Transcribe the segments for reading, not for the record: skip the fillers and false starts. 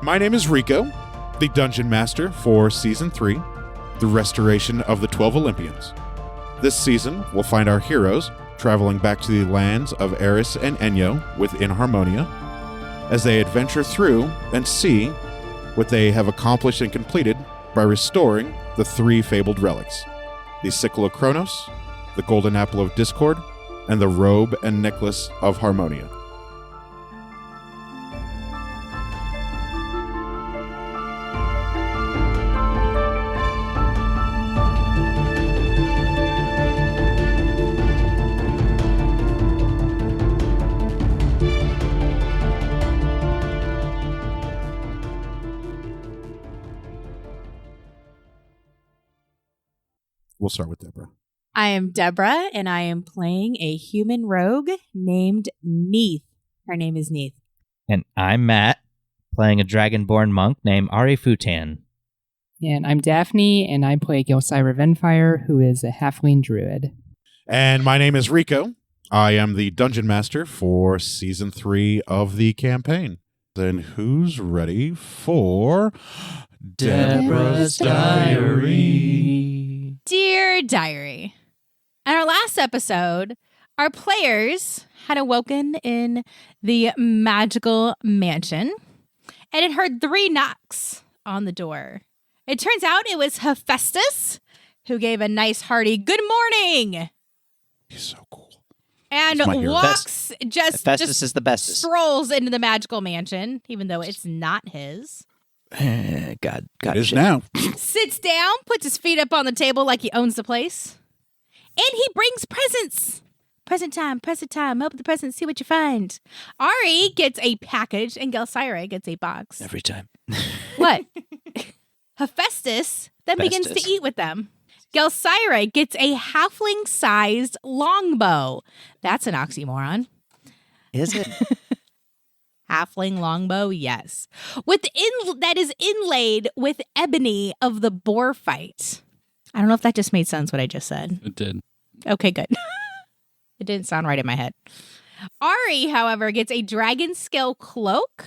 My name is Rico, the Dungeon Master for Season 3, the restoration of the 12 Olympians. This season, we'll find our heroes traveling back to the lands of Eris and Enyo within Harmonia, as they adventure through and see what they have accomplished and completed by restoring the 3 fabled relics, the Sickle of Kronos, the Golden Apple of Discord, and the Robe and Necklace of Harmonia. We'll start with Deborah. I am Deborah, and I am playing a human rogue named Neith. Her name is Neith. And I'm Matt, playing a dragonborn monk named Ari Futan. And I'm Daphne, and I play Gelsira Venfire, who is a halfling druid. And my name is Rico. I am the Dungeon Master for Season 3 of the campaign. Then who's ready for Deborah's Diary? Dear Diary, in our last episode, our players had awoken in the magical mansion and had heard 3 knocks on the door. It turns out it was Hephaestus, who gave a nice hearty good morning. He's so cool. And walks Hephaestus is the bestest. Strolls into the magical mansion, even though it's not his. God, it is now. Sits down, puts his feet up on the table like he owns the place. And he brings presents. Present time. Open the presents, see what you find. Ari gets a package and Gelsira gets a box. Every time. What? Hephaestus then begins to eat with them. Gelsira gets a halfling-sized longbow. That's an oxymoron. Is it? Halfling longbow, yes. That is inlaid with ebony of the boar fight. I don't know if that just made sense what I just said. It did. Okay, good. It didn't sound right in my head. Ari, however, gets a dragon scale cloak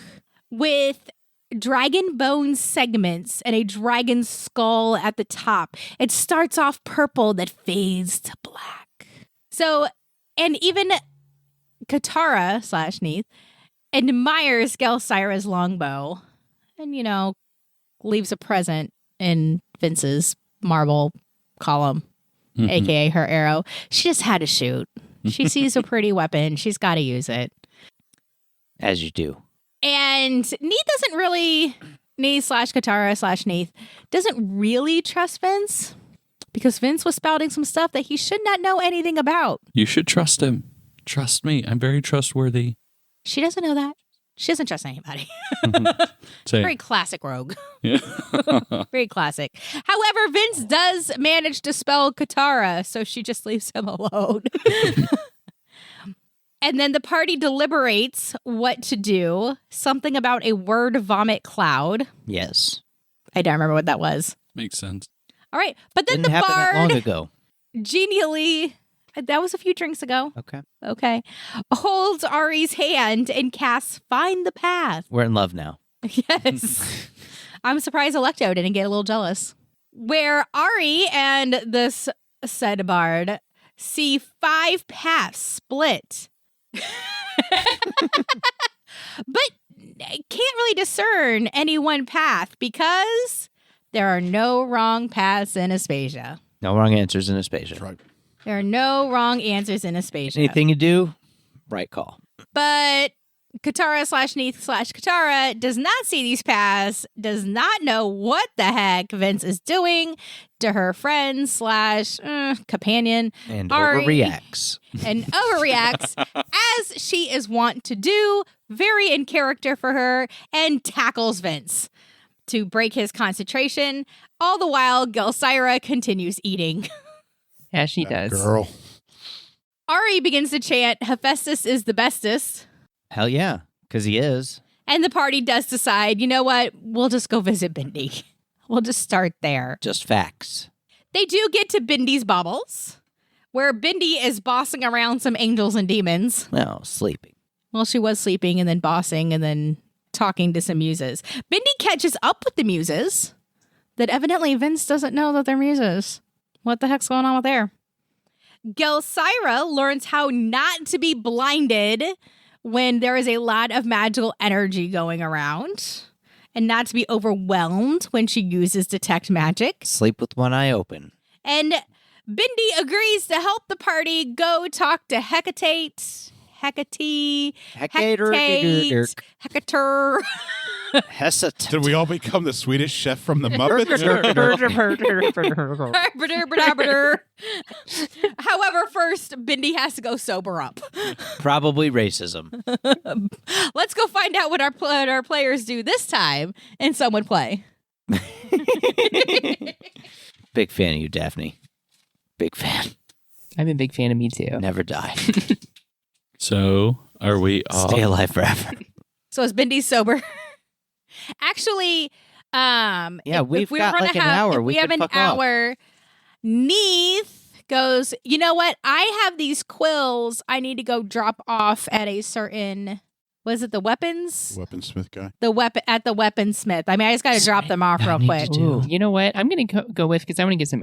with dragon bone segments and a dragon skull at the top. It starts off purple that fades to black. So, and even Katara / Neith admires Gelsira's longbow and, leaves a present in Vince's marble column, a.k.a. her arrow. She just had to shoot. She sees a pretty weapon. She's got to use it. As you do. And Neith doesn't really, Neith/Katara/ Neith, doesn't really trust Vince because Vince was spouting some stuff that he should not know anything about. You should trust him. Trust me. I'm very trustworthy. She doesn't know that. She doesn't trust anybody. Very classic rogue. Yeah. Very classic. However, Vince does manage to spell Katara, so she just leaves him alone. And then the party deliberates what to do. Something about a word vomit cloud. Yes. I don't remember what that was. Makes sense. All right. But then Didn't happen that long bard ago. genially, that was a few drinks ago. Okay. Holds Ari's hand and casts Find the Path. We're in love now. Yes. I'm surprised Electo didn't get a little jealous. Where Ari and this said bard see 5 paths split. But can't really discern any one path because there are no wrong paths in Aspasia. No wrong answers in Aspasia. That's right. There are no wrong answers in Aspasia. Anything you do, right call. But Katara / Neith / Katara does not see these paths, does not know what the heck Vince is doing to her friend / companion. And Ari, overreacts. And overreacts, as she is wont to do, very in character for her, and tackles Vince to break his concentration. All the while, Gelsira continues eating. Yeah, she That does. Girl. Ari begins to chant, Hephaestus is the bestest. Hell yeah, because he is. And the party does decide, you know what? We'll just go visit Bindi. We'll just start there. Just facts. They do get to Bindi's baubles, where Bindi is bossing around some angels and demons. No, sleeping. Well, she was sleeping and then bossing and then talking to some muses. Bindi catches up with the muses that evidently Vince doesn't know that they're muses. What the heck's going on with there? Gelsira learns how not to be blinded when there is a lot of magical energy going around and not to be overwhelmed when she uses detect magic. Sleep with one eye open. And Bindi agrees to help the party go talk to Hecate. Hecate. Hesed. Did we all become the Swedish chef from the Muppets? However, first, Bindi has to go sober up. Probably racism. Let's go find out what our players do this time in Someone Play. Big fan of you, Daphne. Big fan. I'm a big fan of me too. Never die. So, are we all... Stay alive forever. So is Bindi sober? Actually, Yeah, we've we're got gonna like an have, hour. If we have an hour. Neith goes, you know what? I have these quills I need to go drop off at a certain, was it the weapons? Weaponsmith guy. At the weaponsmith. I mean, I just got to drop them off real quick. Ooh, you know what? I'm going to go with, because I want to get some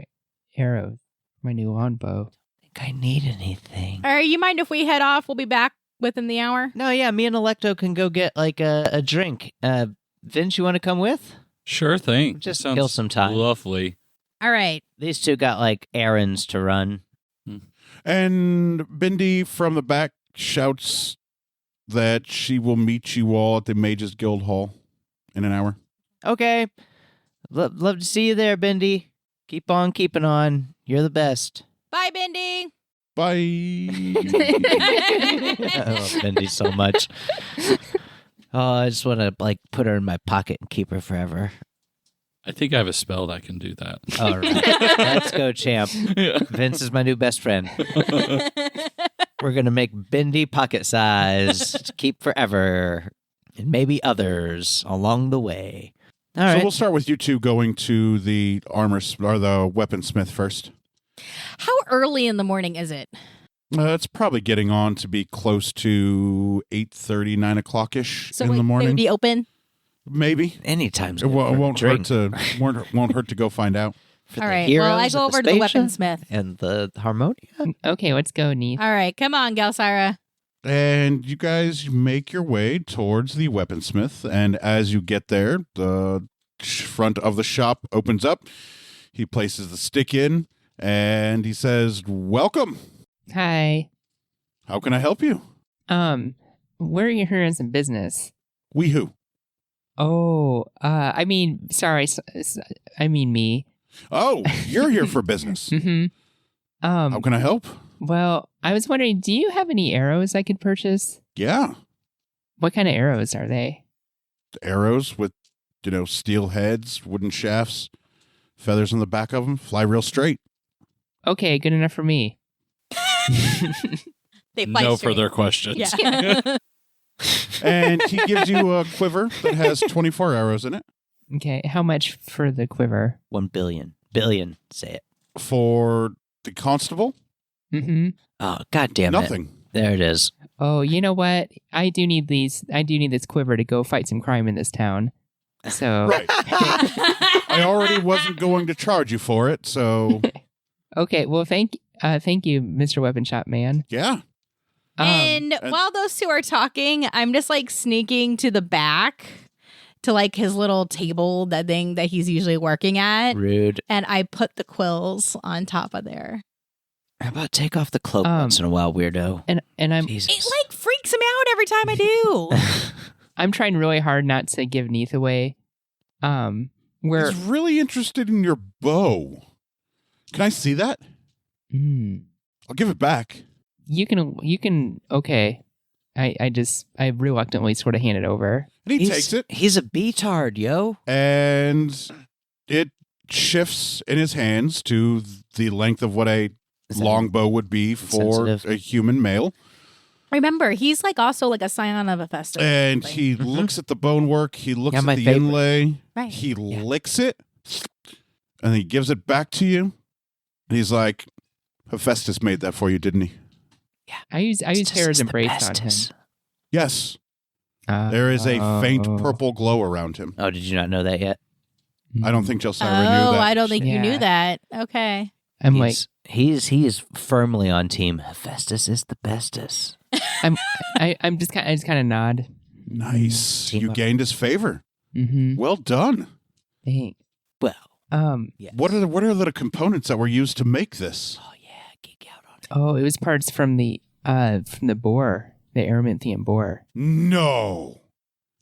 arrows for my new longbow. I think I need anything. All right, you mind if we head off? We'll be back within the hour. No, yeah, me and Electo can go get like a drink. Vince, you want to come with? Sure thing. Just Sounds kill some time. Lovely. All right. These two got like errands to run. And Bindi from the back shouts that she will meet you all at the Mages Guild Hall in an hour. Okay. Love to see you there, Bindi. Keep on keeping on. You're the best. Bye, Bindi. Bye. I love Bindi so much. Oh, I just want to like put her in my pocket and keep her forever. I think I have a spell that can do that. All right. Let's go, champ. Yeah. Vince is my new best friend. We're going to make Bindi pocket size to keep forever, and maybe others along the way. All right. So we'll start with you two going to the or the weaponsmith first. How early in the morning is it? It's probably getting on to be close to 8:30, 9 o'clock-ish So in the They morning. would be open? Maybe. Anytime's It good for a won't drink. won't hurt to go find out. For All the right. Well, I heroes go of over to the spaceship weaponsmith. and the harmonia. Okay, let's go, Neith. All right. Come on, Gelsira. And you guys make your way towards the weaponsmith, and as you get there, the front of the shop opens up. He places the stick in, and he says, "Welcome. Hi. How can I help you?" We're here in some business. We who? Oh, I mean, sorry, I mean me. Oh, you're here for business. Mm-hmm. How can I help? Well, I was wondering, do you have any arrows I could purchase? Yeah. What kind of arrows are they? Arrows with, steel heads, wooden shafts, feathers on the back of them, fly real straight. Okay, good enough for me. They fly No straight. further questions. Yeah. And he gives you a quiver that has 24 arrows in it. Okay, how much for the quiver? 1 billion. Billion, say it. For the constable, Mm-hmm. Oh, God damn it. nothing. There it is. Oh, you know what? I do need these. I do need this quiver to go fight some crime in this town. So, Right. I already wasn't going to charge you for it, so okay. Well, thank you, Mr. Weapon Shop Man. yeah. And while those two are talking, I'm just like sneaking to the back to like his little table, that thing that he's usually working at. Rude. And I put the quills on top of there. How about take off the cloak once in a while, weirdo? And I'm Jesus. It like freaks him out every time I do. I'm trying really hard not to give Neith away. Where He's really interested in your bow. Can I see that? I'll give it back. you can okay. I reluctantly sort of hand it over. And he takes it, He's a beatard, yo. and it shifts in his hands to the length of what a Is that longbow would be for insensitive? a human male. Remember, he's like also like a scion of a festival. And he looks at the bonework. He looks Yeah, at my the favorite. inlay. Right. He licks it, and he gives it back to you. And he's like, Hephaestus made that for you, didn't he? I use Hera's embrace on him. Yes. There is a faint purple glow around him. Oh, did you not know that yet? I don't think Josiah knew Oh, that. I don't think you Yeah. knew that. Okay. I'm like, He is firmly on team. Hephaestus is the bestest. I just kind of nod. Nice. Team You up. gained his favor. Mm-hmm. Well done. Thanks. Well, yes. What are the components that were used to make this? Oh yeah, geek out on it. Oh, it was parts from the boar, the Araminthian boar. No.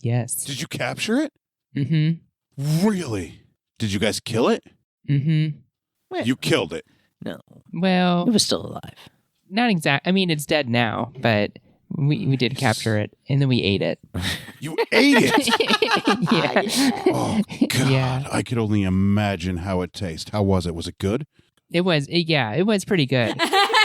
Yes. Did you capture it? Mm-hmm. Really? Did you guys kill it? Mm-hmm. You killed it. No, Well, it was still alive. not exact. I mean, it's dead now, but we did capture it, and then we ate it. You ate it. Yeah. Oh God! Yeah. I could only imagine how it tastes. How was it? Was it good? It was pretty good.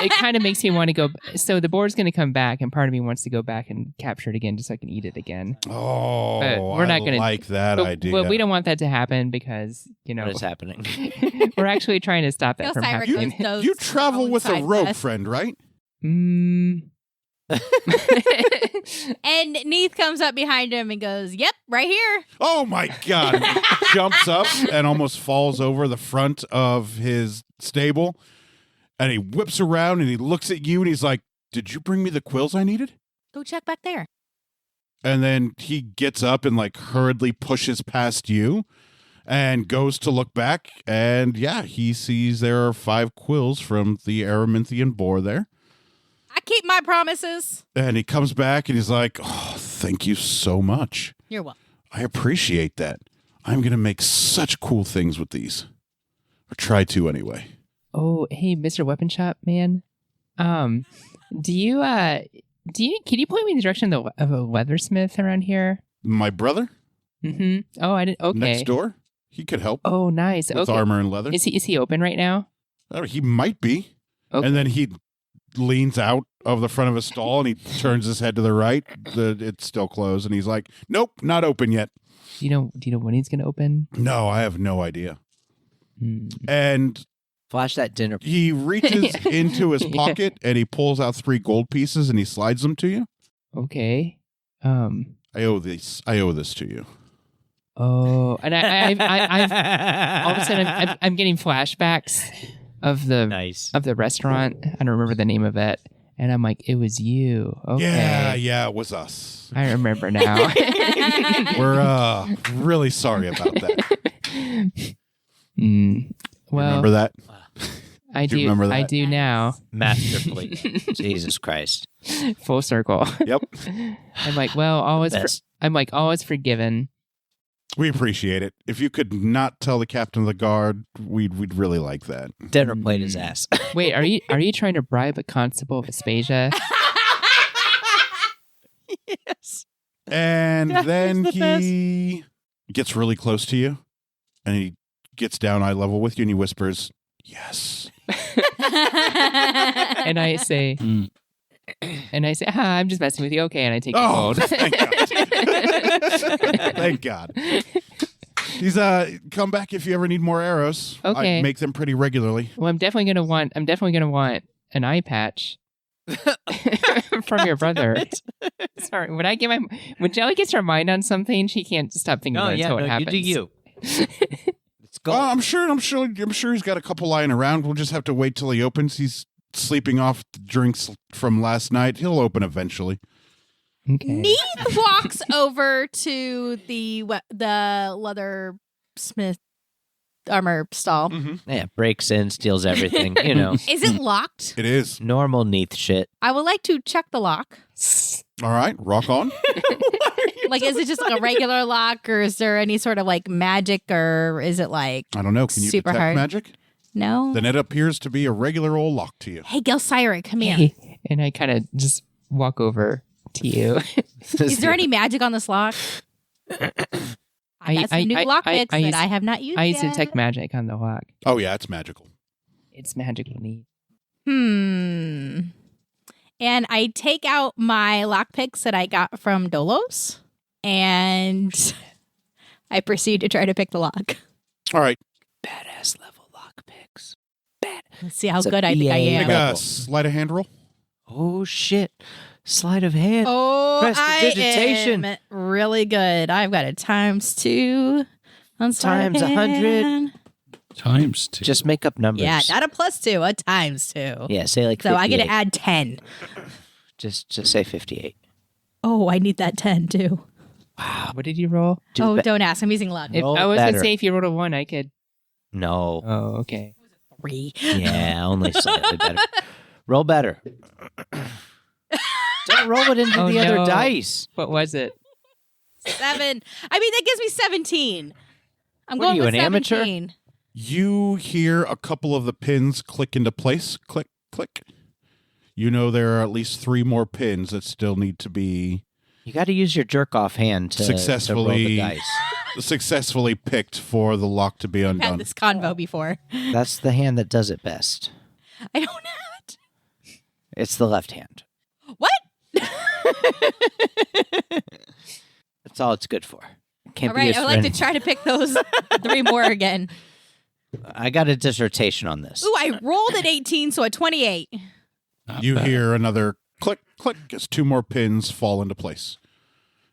It kind of makes me want to go. So the boar's going to come back, and part of me wants to go back and capture it again, just so I can eat it again. Oh, But we're not gonna- like that idea. But we don't want that to happen because What is happening? we're actually trying to stop that Gil from Cyrus happening. knows You her travel own with a side rogue quest. friend, right? And Neith comes up behind him and goes, "Yep, right here." Oh my God! He jumps up and almost falls over the front of his stable, and he whips around and he looks at you and he's like, "Did you bring me the quills I needed?" Go check back there. And then he gets up and like hurriedly pushes past you and goes to look back. And yeah, he sees there are 5 quills from the Araminthian boar there. I keep my promises. And he comes back and he's like, "Oh, thank you so much. You're welcome. I appreciate that. I'm going to make such cool things with these. Or try to anyway." Oh, hey, Mr. Weapon Shop man. Can you point me in the direction of a leathersmith around here? My brother Mm-hmm. Oh, I didn't. Okay. next door, he could help Oh, nice. with Okay. armor and leather. Is he open right now? He might be. Okay. And then he leans out of the front of his stall and he turns his head to the right. It's still closed. And he's like, "Nope, not open yet." Do you know when he's gonna open? No, I have no idea. Hmm. And Flash that dinner. he reaches into his Yeah. pocket and he pulls out 3 gold pieces and he slides them to you. Okay. I owe this to you. Oh, and I've all of a sudden I'm getting flashbacks of the Nice. of the restaurant. I don't remember the name of it, and I'm like, it was you. Okay. Yeah, it was us. I remember now. We're really sorry about that. Well, Remember that? I Do do. you remember that? I do now. Masterfully. Jesus Christ. Full circle. Yep. I'm like, well, all is Best. all is forgiven. We appreciate it. If you could not tell the captain of the guard, we'd really like that. Dinner plate his ass. Wait, are you trying to bribe a constable of Aspasia? Yes. And That then is the he gets really close to you and he gets down eye level with you and he whispers, "Yes." And I say, Mm. I'm just messing with you. Okay, and I take the Oh, gold. thank God. Thank God. He's come back if you ever need more arrows. Okay. I make them pretty regularly. Well, I'm definitely gonna want an eye patch from your brother. Sorry, when Jelly gets her mind on something, she can't stop thinking No, about it yeah, until no, it happens. you do you. Let's go. Oh, I'm sure he's got a couple lying around. We'll just have to wait till he opens. He's sleeping off the drinks from last night. He'll open eventually. Okay. Neith walks over to the leathersmith armor stall. Yeah, breaks in, steals everything. You know, Is it locked? It is. normal Neith shit. I would like to check the lock. All right, rock on. Like, is it just like a regular lock, or is there any sort of like magic, or is it like I don't know. Can you Super detect hard. magic? no? Then it appears to be a regular old lock to you. Hey, Gil Cyrus, come here. Hey, and I kind of just walk over to you. Is there any magic on this lock? I got some new lock picks that I have not used I yet. use detect magic on the lock. Oh yeah, it's magical. It's magical neat. And I take out my lock picks that I got from Dolos, and I proceed to try to pick the lock. All right, badass level lock picks? Let's see how It's a good I think I BA am. make a level. sleight of hand roll. Oh shit! Sleight of hand. Oh, Prestidigitation. I am really good. I've got a ×2 on sleight of Times 100. hand. ×2. Just make up numbers. Yeah, not a +2, a ×2. Yeah, say like So 58. I get to add 10. Just say 58. Oh, I need that 10 too. What did you roll? Don't ask. I'm using loud. If Roll I was going to better. say if you rolled a 1, I could. No. Oh, okay. 3. Yeah, only slightly better. Roll better. Don't roll it into Oh, the other no. dice. What was it? 7. I mean, that gives me 17. I'm What are going you, with an amateur? 17. You hear a couple of the pins click into place. Click, click. You know there are at least 3 more pins that still need to be You got to use your jerk off hand to roll the Successfully- dice. successfully picked for the lock to be I've undone. had this convo before. That's the hand that does it best. I don't have it. It's the left hand. What? That's all it's good for. Can't All be right, used I for would like to anything. try to pick those 3 more again. I got a dissertation on this. Ooh, I rolled at 18, so a 28. Not You bad. hear another click, click as 2 more pins fall into place.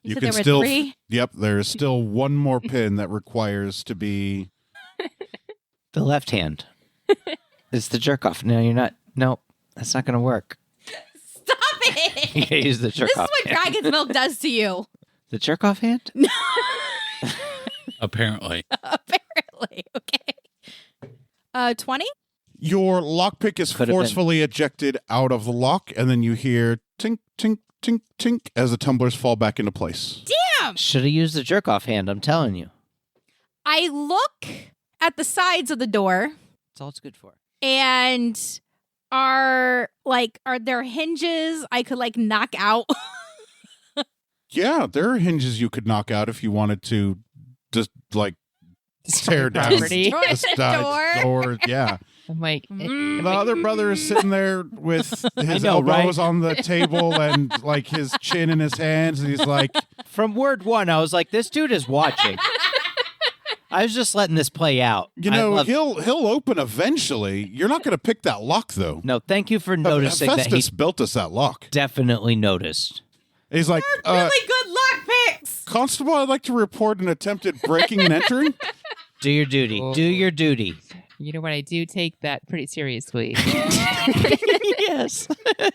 You said there were 3? Yep, there's still 1 more pin that requires to be. The left hand. It's the jerk off. No, you're not. Nope. That's not going to work. Stop it! You gotta use the jerk This is off what hand. dragon's milk does to you. The jerk off hand? Apparently. Apparently. Okay. 20? Your lockpick is Could have been. forcefully ejected out of the lock, and then you hear tink, tink, tink, tink as the tumblers fall back into place. Damn! Should have used the jerk off hand, I'm telling you. I look at the sides of the door, That's all it's good for. and are there hinges I could knock out? Yeah, there are hinges you could knock out if you wanted to just tear down Property. Destroy the the sides door. Yeah. I'm like, Mm. The other brother is sitting there with his know, elbows right? on the table and his chin in his hands, and he's like, From word 1, I was like, this dude is watching. I was just letting this play out. you I know, love- he'll open eventually. You're not going to pick that lock though. No, thank you for noticing that he Hephaestus built us that lock. definitely noticed. He's like, Really good luck picks! Constable, I'd like to report an attempted breaking and entering. Do your duty. Oh. Do your duty. you know what? I do take that pretty seriously. Yes. Nate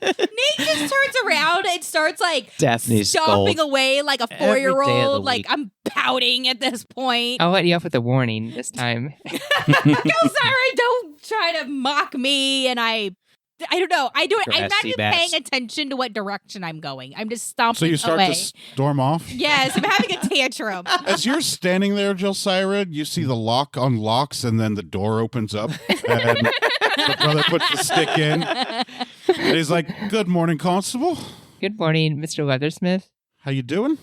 just turns around and starts Daphne's stomping gold. away like a Every day of the 4-year-old. week. I'm pouting at this point. I'll let you off with a warning this time. Go, Siren, don't try to mock me. And I don't know. I'm not Grassy even bats. paying attention to what direction I'm going. I'm just stomping So you start away. to storm off. Yes, I'm having a tantrum. As you're standing there, Jelsira, you see the lock unlocks and then the door opens up and the brother puts the stick in. And he's like, "Good morning, Constable. Good morning, Mr. Leathersmith. How you doing?"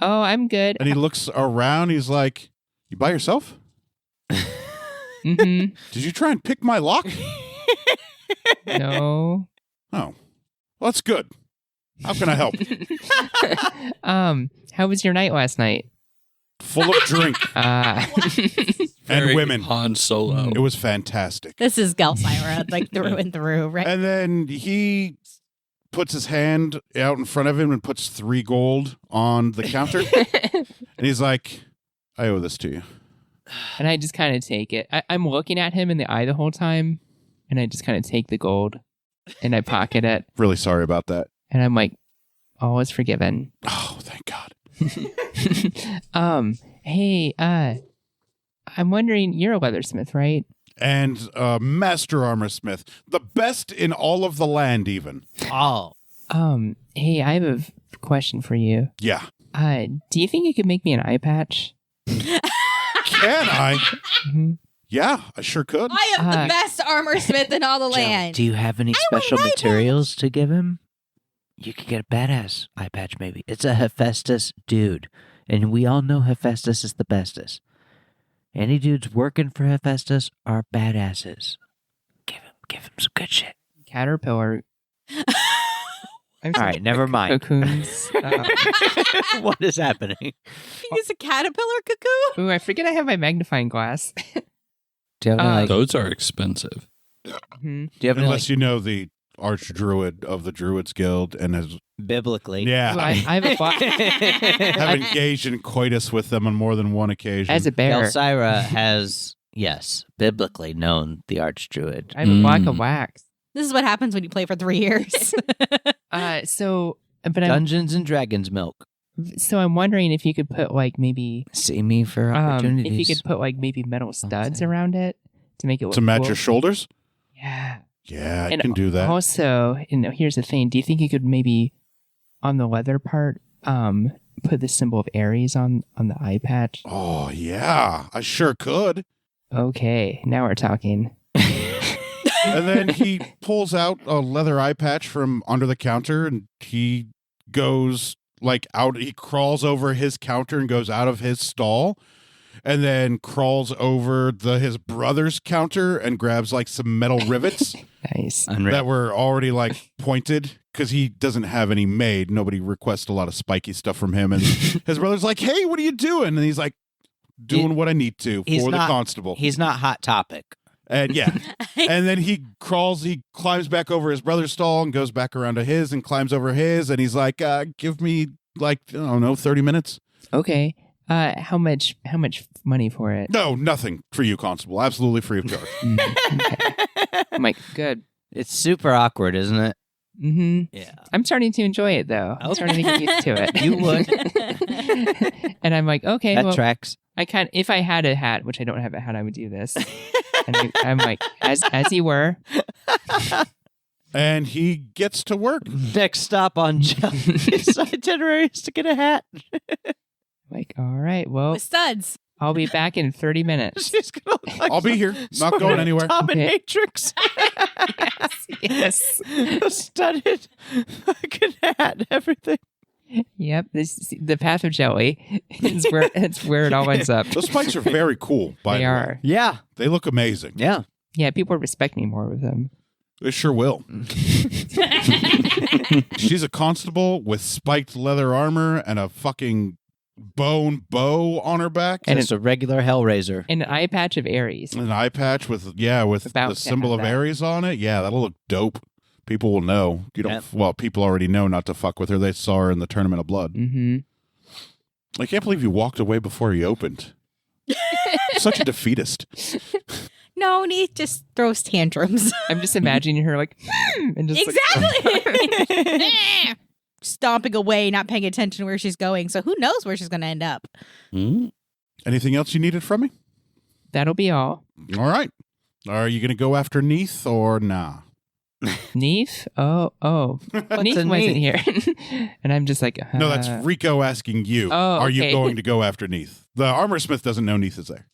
Oh, I'm good. And he looks around. He's like, "You by yourself? Mm-hmm. Did you try and pick my lock?" No. Oh, well, that's good. How can I help? How was your night last night? Full of drink Uh, and Very women. Han Solo. It was fantastic. This is Gelsira, through and through, right? And then he puts his hand out in front of him and puts 3 gold on the counter. And he's like, "I owe this to you." and I just kind of take it. I'm looking at him in the eye the whole time, and I just kind of take the gold, and I pocket it, Really sorry about that. and I'm like, all is forgiven. Oh, thank God. Hey, I'm wondering, you're a leathersmith, right? And master armor smith, the best in all of the land, even. Oh. Hey, I have a question for you. Yeah. Do you think you could make me an eye patch? Can I? Mhm. Yeah, I sure could. I am the best armor smith in all the land. Do you have any special materials to give him? You could get a badass eye patch, maybe. It's a Hephaestus dude. And we all know Hephaestus is the bestest. Any dudes working for Hephaestus are badasses. Give him some good shit. Caterpillar. I'm All right, never mind. Cocoons. What is happening? He's a caterpillar cuckoo? Ooh, I forget I have my magnifying glass. Do you have any, Those are expensive. Mhm. do you have any, Unless you know the archdruid of the Druids Guild and has Biblically. Yeah. Well, I have a black Have engaged in coitus with them on more than one occasion. as a bear. Gelsira has, yes, biblically known the Archdruid. I have a block of wax. This is what happens when you play for 3 years. But I'm Dungeons and Dragons milk. I'm wondering if you could put like maybe See me for opportunities. if you could put like maybe metal studs say. around it to make it look to match cool. your shoulders? Yeah. Yeah, I And can do that. Also, here's the thing: do you think you could maybe on the leather part, put the symbol of Ares on the eye patch? Oh, yeah. I sure could. Okay, now we're talking. And then he pulls out a leather eye patch from under the counter and he goes like out. He crawls over his counter and goes out of his stall and then crawls over his brother's counter and grabs like some metal rivets Nice. Unreal. that were already like pointed because he doesn't have any made. Nobody requests a lot of spiky stuff from him. And his brother's like, hey, what are you doing? And he's like, doing what I need to he's for the not- constable. He's not Hot Topic. And yeah. And then he climbs back over his brother's stall and goes back around to his and climbs over his. And he's like, give me like, I don't know, 30 minutes. Okay. How much money for it? No, nothing for you, constable. Absolutely free of charge. Okay. I'm like, good. It's super awkward, isn't it? Mm-hmm. Yeah. I'm starting to enjoy it though. I'm starting to get used to it. You would. And I'm like, okay, That well, tracks. if I had a hat, which I don't have a hat, I would do this. And I'm like, as you were. And he gets to work. Next stop on Jelly's itinerary is to get a hat. Like, all right, well, With studs. I'll be back in 30 minutes. She's gonna look like I'll be here. Not going anywhere. Dominatrix. Yes. A studded fucking hat, everything. Yep. The path of jelly is where it all ends up. Those spikes are very cool, by They the way. are. Yeah. They look amazing. Yeah. Yeah, people respect me more with them. They sure will. She's a constable with spiked leather armor and a fucking bone bow on her back. And And it's a regular Hellraiser. And an eye patch of Ares. An eye patch with About the to symbol have of that. Ares on it. Yeah, that'll look dope. People will know. You don't. Yep. Well, people already know not to fuck with her. They saw her in the Tournament of Blood. Mm-hmm. I can't believe you walked away before he opened. Such a defeatist. No, Neith just throws tantrums. I'm just imagining her like, and just Exactly. Stomping away, not paying attention where she's going. So who knows where she's going to end up? Anything else you needed from me? That'll be all. All right. Are you going to go after Neith or nah? Neith? Oh. Neith a wasn't Neith? here. And I'm just like, No, that's Rico asking you. Oh, Are you okay. going to go after Neith? The armor smith doesn't know Neith is there.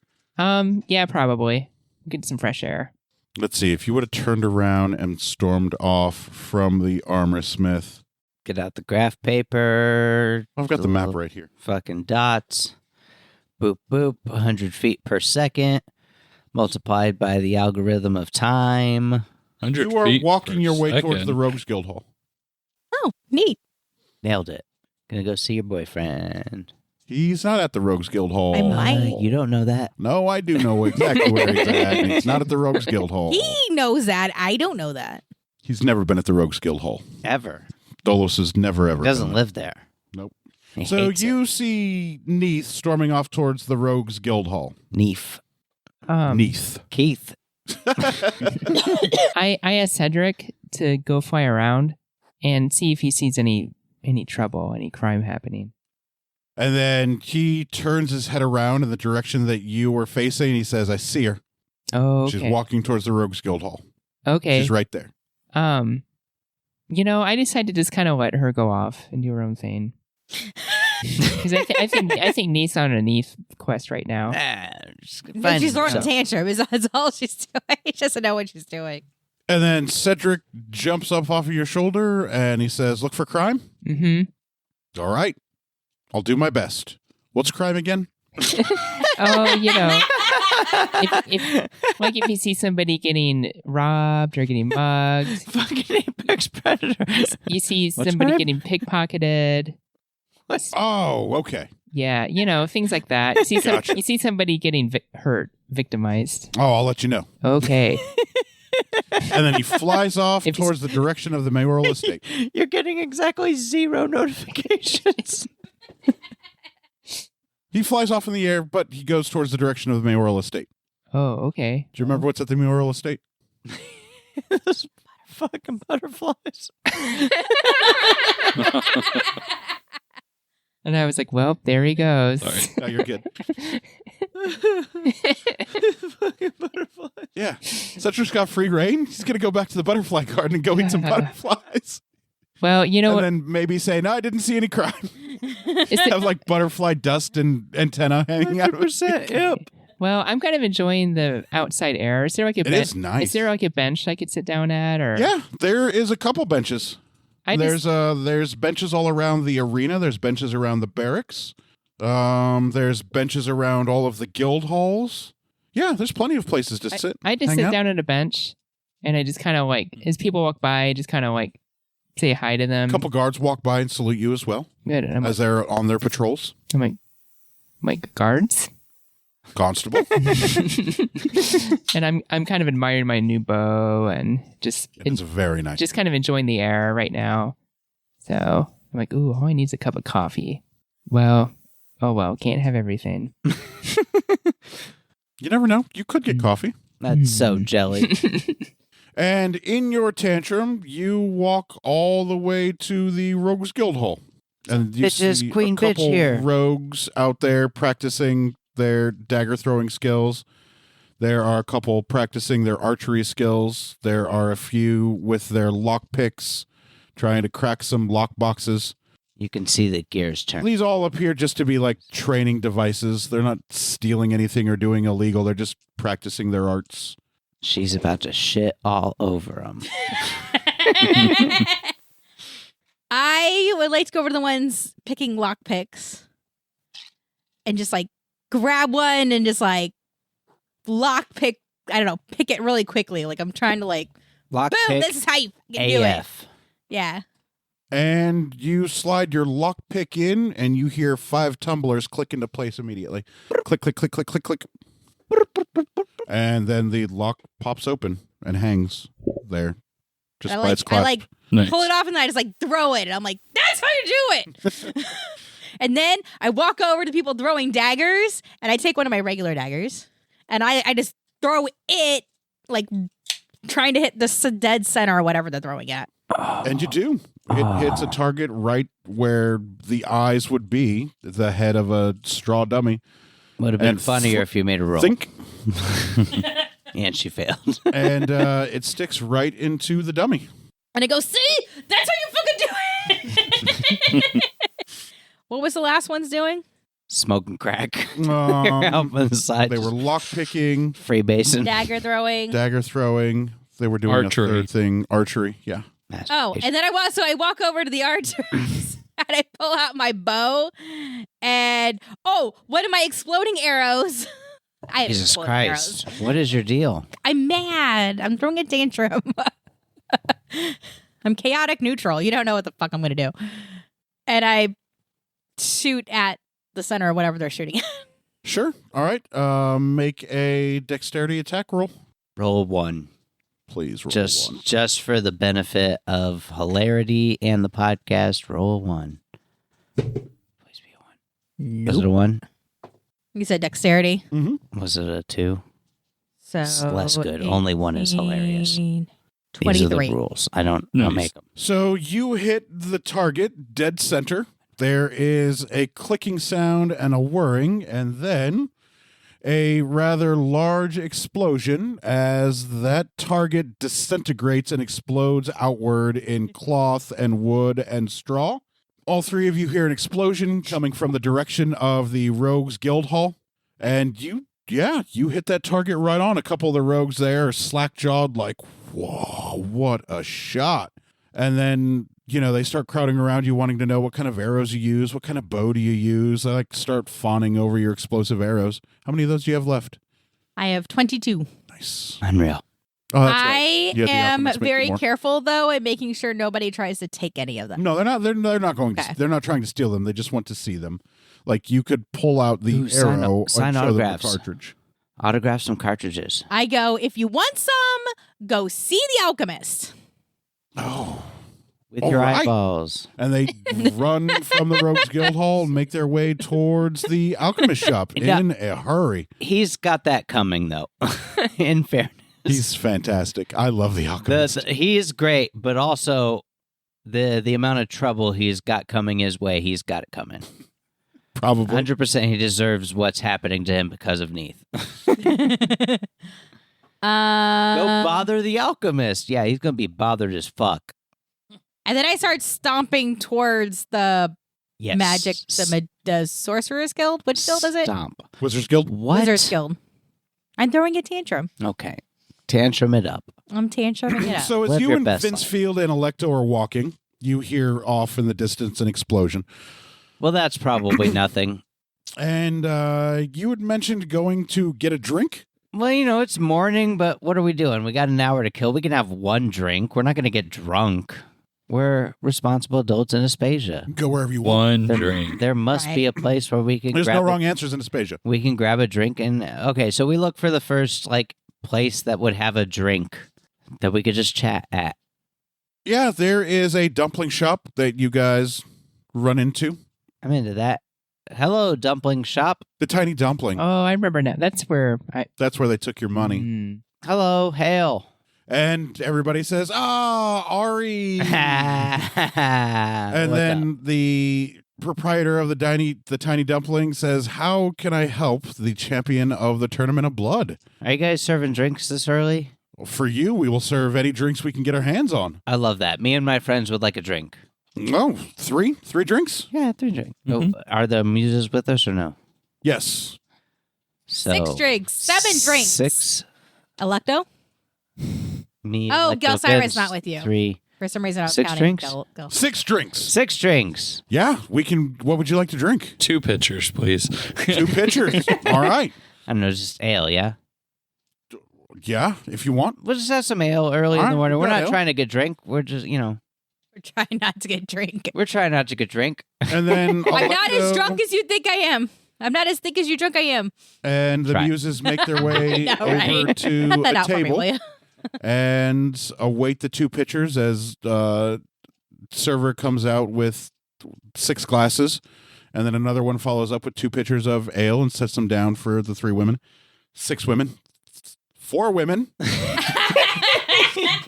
yeah, probably. Get some fresh air. Let's see. If you would have turned around and stormed off from the armor smith. Get out the graph paper. I've got the map little right here. Fucking dots. Boop, boop. 100 feet per second. Multiplied by the algorithm of time. 100 You are feet walking per your way second. towards the Rogues Guild Hall. Oh, neat. Nailed it. Gonna go see your boyfriend. He's not at the Rogues Guild Hall. I might. You don't know that. No, I do know exactly where he's at. And he's not at the Rogues Guild Hall. He knows that. I don't know that. He's never been at the Rogues Guild Hall. Ever. Dolos has never, ever Doesn't been. live there. Nope. He So hates you see Neith storming off towards the Rogues Guild Hall. it. Neef. Neith. Keith. I asked Cedric to go fly around and see if he sees any trouble, any crime happening. And then he turns his head around in the direction that you were facing, and he says, I see her. Oh, okay. She's walking towards the Rogues Guild Hall. Okay. She's right there. I decided to just kind of let her go off and do her own thing. Because I think Neith's on a Neith quest right now. She's throwing a tantrum. That's all she's doing. She doesn't know what she's doing. And then Cedric jumps up off of your shoulder, and he says, look for crime? Mm-hmm. All right. I'll do my best. What's crime again? Oh, if you see somebody getting robbed or getting mugged, Fucking apex predator. you see What's somebody crime? getting pickpocketed. Oh, okay. Yeah, things like that. You see somebody getting hurt, victimized. Oh, I'll let you know. Okay. And then he flies off If he's- towards the direction of the mayoral estate. You're getting exactly 0 notifications. He flies off in the air, but he goes towards the direction of the mayoral estate. Oh, okay. Do you remember what's at the mayoral estate? Those fucking butterflies. And I was like, well, there he goes. Sorry. No, you're good. Fucking butterflies. Yeah. Cedric's got free reign. He's going to go back to the butterfly garden and go eat some butterflies. Well, you know And what? then maybe say, no, I didn't see any crime. Is it- Have like butterfly dust and antenna hanging out of his 100% yep. Well, I'm kind of enjoying the outside air. Is there like a It is nice. Is there like a bench I could sit down at, or Yeah, there is a couple benches. There's benches all around the arena. There's benches around the barracks. There's benches around all of the guild halls. Yeah, there's plenty of places to sit. I just hang sit out. down at a bench, and I just kind of like, as people walk by, I just kind of like say hi to them. A couple guards walk by and salute you as well Good. And as they're on their patrols. I'm like guards, Constable. and I'm kind of admiring my new bow and just It's very nice. just kind of enjoying the air right now. So I'm like, ooh, all I need is a cup of coffee. Well, can't have everything. You never know. You could get coffee. That's so jelly. And in your tantrum, you walk all the way to the Rogues Guild Hall. And you Bitches, see queen a couple bitch here. rogues out there practicing their dagger throwing skills. There are a couple practicing their archery skills. There are a few with their lockpicks trying to crack some lock boxes. You can see the gears turn. These all appear just to be like training devices. They're not stealing anything or doing illegal. They're just practicing their arts. She's about to shit all over them. I would like to go over to the ones picking lockpicks and just like grab one and just like lockpick. I don't know, pick it really quickly. Like I'm trying to like, boom, Lockpick this is how you can do it. AF. Yeah. And you slide your lockpick in, and you hear 5 tumblers click into place immediately. Click, click, click, click, click, click. And then the lock pops open and hangs there, just by its I clasp. like Nice. pull it off and then I just like throw it. And I'm like, that's how you do it. And then I walk over to people throwing daggers and I take one of my regular daggers and I just throw it like trying to hit the dead center or whatever they're throwing at. And you do. It hits a target right where the eyes would be, the head of a straw dummy. Would have been And funnier if you made a roll. Think. And she failed. And it sticks right into the dummy. And I go, see? That's how you fucking do it. What was the last one's doing? Smoking crack. Um, Help on the side. they were lockpicking, freebasing. Dagger throwing. dagger throwing. They were doing Archery. a third thing, archery. Yeah. Oh, and then I walk over to the archers and I pull out my bow and one of my exploding arrows. I have Jesus exploding Christ. arrows. What is your deal? I'm mad. I'm throwing a tantrum. I'm chaotic neutral. You don't know what the fuck I'm gonna do. And I shoot at the center or whatever they're shooting at. Sure. All right. Make a dexterity attack roll. Roll 1. Please roll Just one. just for the benefit of hilarity and the podcast, roll 1. Please be a 1. Was it a 1? You said dexterity. Mm-hmm. Was it a 2? So It's less good. Only 1 is hilarious. 18, These are the 23. rules. I don't Nice. make them. So you hit the target dead center. There is a clicking sound and a whirring, and then a rather large explosion as that target disintegrates and explodes outward in cloth and wood and straw. All 3 of you hear an explosion coming from the direction of the Rogues Guild Hall, and you hit that target right on. A couple of the rogues there are slack-jawed like, whoa, what a shot. And then, they start crowding around you wanting to know what kind of arrows you use, what kind of bow do you use. They start fawning over your explosive arrows. How many of those do you have left? I have 22. Nice. Unreal. Oh, that's right. I You had the am alchemist make very more. careful though at making sure nobody tries to take any of them. No, they're not. They're not going. Okay. They're not trying to steal them. They just want to see them. Like you could pull out the Ooh, sign arrow and sign show them the autographs. cartridge. Autograph some cartridges. I go, if you want some, go see The Alchemist. Oh. With All your right. eyeballs. And they run from the Rogues Guild Hall and make their way towards the alchemist shop in a hurry. He's got that coming, though, in fairness. He's fantastic. I love the alchemist. He is great, but also the amount of trouble he's got coming his way, he's got it coming. Probably. 100% he deserves what's happening to him because of Neith. Go bother the alchemist. Yeah, he's going to be bothered as fuck. And then I start stomping towards the Yes. magic, the Sorcerer's Guild. Which guild is it? Stomp. Wizards Guild? What? Wizard's Guild. I'm throwing a tantrum. Okay. Tantrum it up. I'm tantruming it up. So as Live you your and best Vince life. Field and Electo are walking, you hear off in the distance an explosion. Well, that's probably nothing. And you had mentioned going to get a drink? Well, it's morning, but what are we doing? We got an hour to kill. We can have one drink. We're not going to get drunk. We're responsible adults in Aspasia. Go wherever you want. One drink. There must be a place where we can There's grab no wrong answers in Aspasia. we can grab a drink and okay, so we look for the first place that would have a drink that we could just chat at. Yeah, there is a dumpling shop that you guys run into. I'm into that. Hello, dumpling shop. The Tiny Dumpling. Oh, I remember now. That's where That's where they took your money. Mm. Hello, hail. And everybody says, Ari. and And then the proprietor of the Tiny Dumpling says, how can I help the champion of the Tournament of Blood? Are you guys serving drinks this early? For you, we will serve any drinks we can get our hands on. I love that. Me and my friends would like a drink. Oh, three drinks? Yeah, 3 drinks. Mhm. Oh, are the muses with us or no? Yes. So 6 drinks. 7 drinks. 6. Electo? Me. Oh, Electo, Gelsira's Vince, not with you. 3. For some reason, I was 6 counting. drinks? Go. 6 drinks. 6 drinks. Yeah, we can. What would you like to drink? 2 pitchers, please. 2 pitchers. All right. I don't know, just ale, yeah? Yeah, if you want. We'll just have some ale early in All the right, morning. we We're got not ale. trying to get drink. We're just, We're trying not to get drink. we're trying not to get drink. And then I'm not as Electo drunk as you think I am. I'm not as thick as you drunk I am. And the Try. muses make their way I know, over right? to Cut that a out for me, table will you? and await the 2 pitchers as server comes out with 6 glasses, and then another one follows up with 2 pitchers of ale and sets them down for the 3 women. 6 women. 4 women.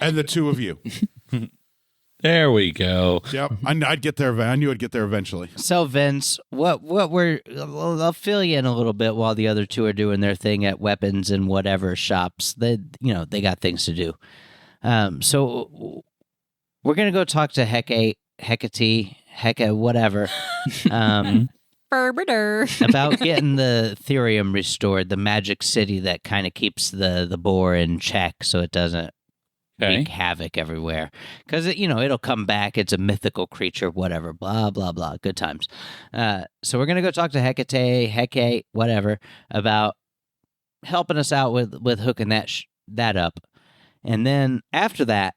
And the 2 of you. There we go. Yep. I'd get there. I knew I'd get there eventually. So, Vince, I'll fill you in a little bit while the other 2 are doing their thing at weapons and whatever shops. They got things to do. So we're going to go talk to Hecate, whatever, Burber. about getting the Therium restored, the magic city that kind of keeps the boar in check so it doesn't wreak havoc everywhere. Because, it'll come back. It's a mythical creature, whatever, blah, blah, blah. Good times. So we're going to go talk to Hecate, whatever, about helping us out with hooking that up. And then after that,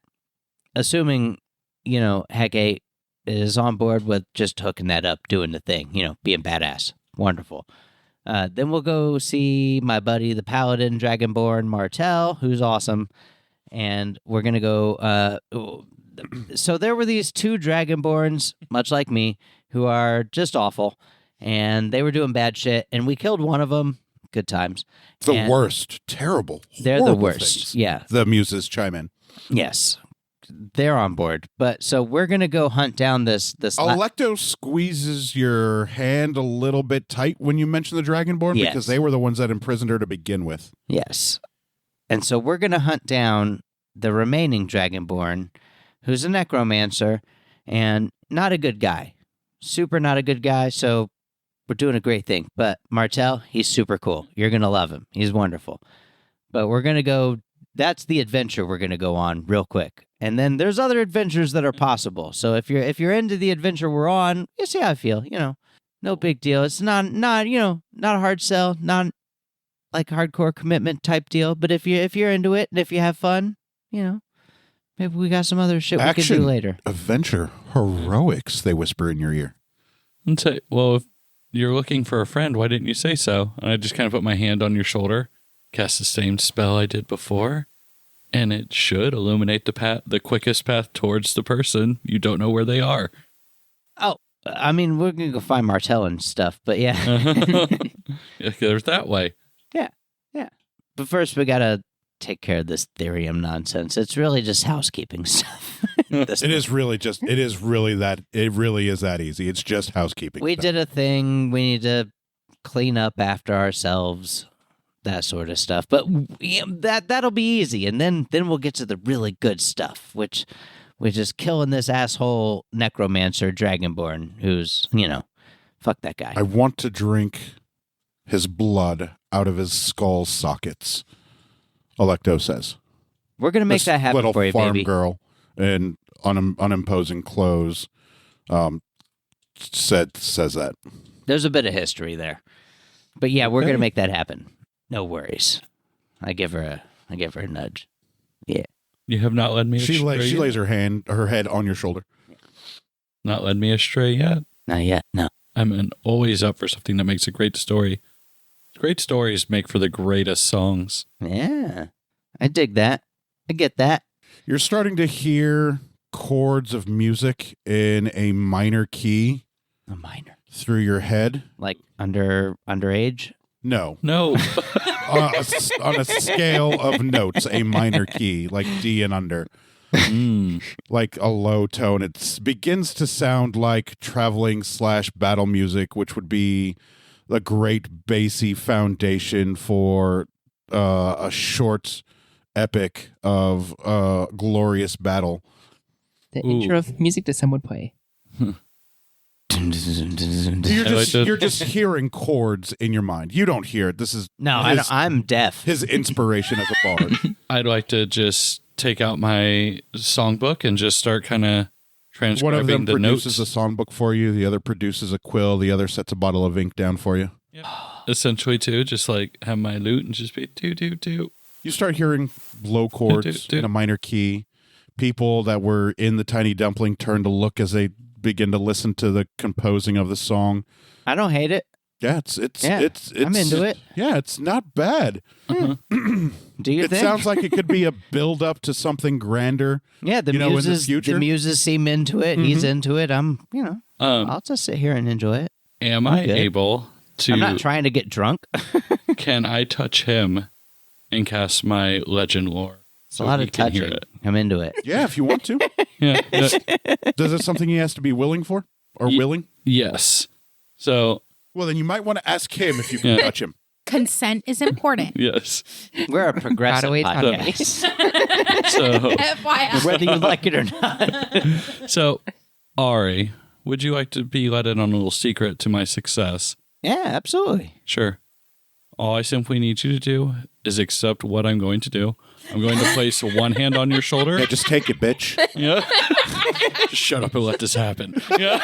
assuming, Hecate is on board with just hooking that up, doing the thing, being badass. Wonderful. Then we'll go see my buddy, the Paladin Dragonborn Martel, who's awesome. And we're going to go... so there were these 2 Dragonborns, much like me, who are just awful. And they were doing bad shit. And we killed one of them. Good times. The And worst. Terrible. They're the horrible worst. things. Yeah. The muses chime in. Yes. They're on board. But so we're going to go hunt down this Electo squeezes your hand a little bit tight when you mention the Dragonborn Yes. because they were the ones that imprisoned her to begin with. Yes. And so we're going to hunt down the remaining Dragonborn, who's a necromancer and not a good guy. Super not a good guy, so we're doing a great thing. But Martel, he's super cool. You're going to love him. He's wonderful. But we're going to go... That's the adventure we're going to go on real quick. And then there's other adventures that are possible. So if you're into the adventure we're on, you see how I feel, no big deal. It's not a hard sell, not like hardcore commitment type deal. But if you're into it and if you have fun, maybe we got some other shit we can do later. Adventure, heroics, they whisper in your ear. And say, well, if you're looking for a friend, why didn't you say so? And I just kind of put my hand on your shoulder. cast the same spell I did before, and it should illuminate the quickest path towards the person. You don't know where they are. Oh, I mean, we're going to go find Martell and stuff, but yeah. There's that way. Yeah. But first, we got to take care of this Therium nonsense. It's really just housekeeping stuff. It is really is that easy. It's just housekeeping. We stuff. did a thing. We need to clean up after ourselves, that sort of stuff. But that'll be easy, and then we'll get to the really good stuff, which is killing this asshole necromancer Dragonborn, who's fuck that guy. I want to drink his blood out of his skull sockets. Electo says. We're gonna make This that happen little for you, farm baby. girl in unimposing clothes says that. There's a bit of history there, but yeah, we're gonna make that happen. No worries. I give her a nudge. Yeah. You have not led me She astray lays yet? her head on your shoulder. Not led me astray yet. Not yet. No. I'm always up for something that makes a great story. Great stories make for the greatest songs. Yeah. I dig that. I get that. You're starting to hear chords of music in a minor key A minor. through your head. Like underage? No. No. On a scale of notes, a minor key, like D and under. Like a low tone. It begins to sound like traveling / battle music, which would be a great bassy foundation for a short epic of glorious battle. The intro of music that some would play. You're just hearing chords in your mind. You don't hear it. This is No, I'm deaf. his inspiration as a bard. I'd like to just take out my songbook and just start kind of One of them transcribing the produces notes. a songbook for you. The other produces a quill. The other sets a bottle of ink down for you. Essentially, too, just like have my lute and just be do. You start hearing low chords in a minor key. People that were in the Tiny Dumpling turn to look as they begin to listen to the composing of the song. I don't hate it. Yeah, it's I'm into it. Yeah, it's not bad. Do you It think? sounds like it could be a build up to something grander. Yeah, the in the muses. future? The muses seem into it. He's into it. I'll just sit here and enjoy it. Am I good. able to? I'm not trying to get drunk. Can I touch him and cast my legend lore? It's a lot of can hear touching. it. I'm into it. Yeah, if you want to. Yeah. Does it something he has to be willing for or Ye- willing? Yes. So Well, then you might want to ask him if you can Yeah. touch him. Consent is important. yes. We're a progressive Gotta wait, podcast, So FYI. whether you like it or not. so Ari, would you like to be let in on a little secret to my success? Yeah, absolutely. Sure. All I simply need you to do is accept what I'm going to do. I'm going to place one hand on your shoulder. Yeah, just take it, bitch. Yeah. Just shut up and let this happen. Yeah.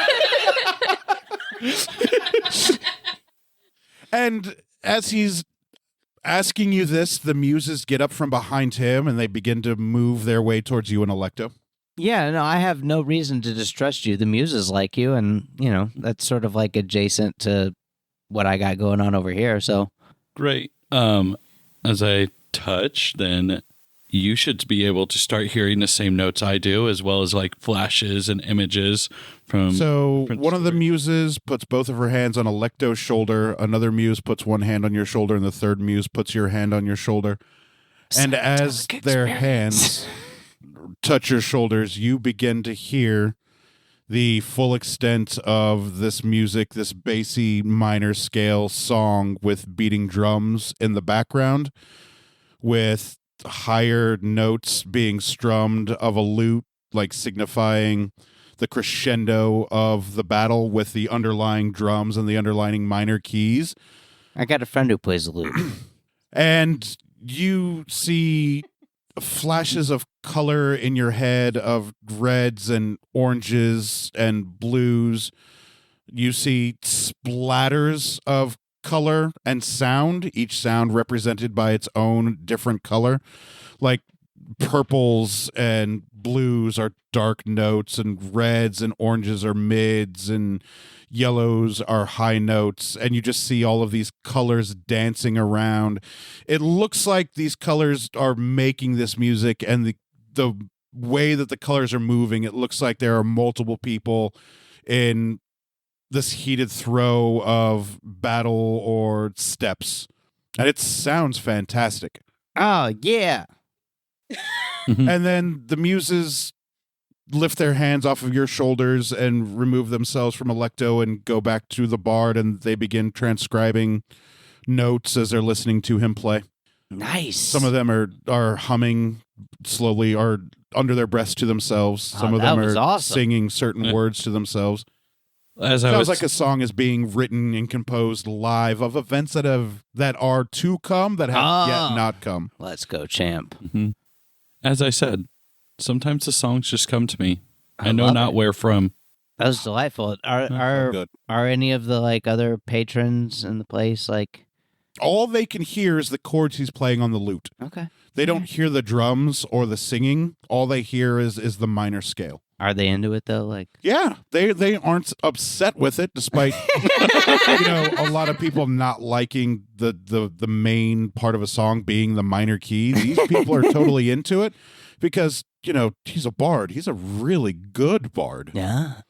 And as he's asking you this, the muses get up from behind him and they begin to move their way towards you and Electo. Yeah, no, I have no reason to distrust you. The muses like you, and, that's sort of like adjacent to what I got going on over here, so. Great. As I touch, then you should be able to start hearing the same notes I do, as well as like flashes and images from. So Prince one of the Story. muses puts both of her hands on Electo's shoulder. Another muse puts one hand on your shoulder, and the third muse puts your hand on your shoulder. And as their hands touch your shoulders, you begin to hear the full extent of this music, this bassy minor scale song with beating drums in the background, with higher notes being strummed of a lute, like signifying the crescendo of the battle with the underlying drums and the underlying minor keys. I got a friend who plays the lute. And you see flashes of color in your head of reds and oranges and blues. You see splatters of color and sound, each sound represented by its own different color. Like purples and blues are dark notes, and reds and oranges are mids, and yellows are high notes, and you just see all of these colors dancing around. It looks like these colors are making this music, and the way that the colors are moving, it looks like there are multiple people in this heated throw of battle or steps, and it sounds fantastic. Oh, yeah. And then the muses lift their hands off of your shoulders and remove themselves from Electo and go back to the bard, and they begin transcribing notes as they're listening to him play. Nice. Some of them are humming slowly or under their breaths to themselves. Some of that them was are awesome. singing certain words to themselves. As I Sounds was like a song is being written and composed live of events that are to come that have yet not come. Let's go, champ. As I said, sometimes the songs just come to me. I know love not it. where from. That was delightful. Good. Are any of the other patrons in the place All they can hear is the chords he's playing on the lute. okay? They don't hear the drums or the singing. All they hear is the minor scale. Are they into it though? Yeah, they aren't upset with it, despite a lot of people not liking the main part of a song being the minor key. These people are totally into it because he's a bard. He's a really good bard. Yeah.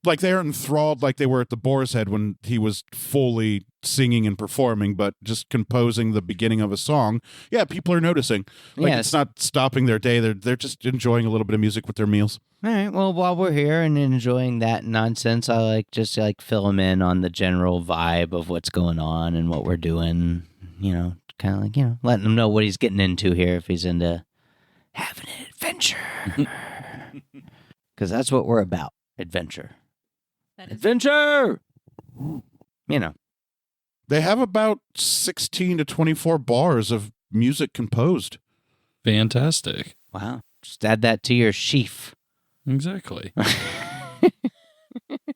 Like they aren't enthralled like they were at the Boar's Head when he was fully singing and performing, but just composing the beginning of a song. Yeah, people are noticing. Yes. It's not stopping their day. They're just enjoying a little bit of music with their meals. All right. Well, while we're here and enjoying that nonsense, I just fill him in on the general vibe of what's going on and what we're doing. Kind of letting him know what he's getting into here if he's into having an adventure. Because that's what we're about. Adventure. Adventure! They have about 16 to 24 bars of music composed. Fantastic. Wow. Just add that to your sheaf. Exactly.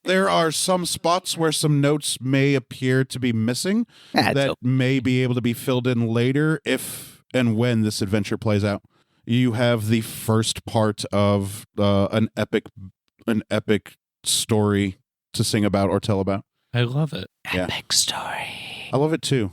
There are some spots where some notes may appear to be missing That's that okay. may be able to be filled in later if and when this adventure plays out. You have the first part of an epic story to sing about or tell about. I love it. Yeah. Epic story. I love it too.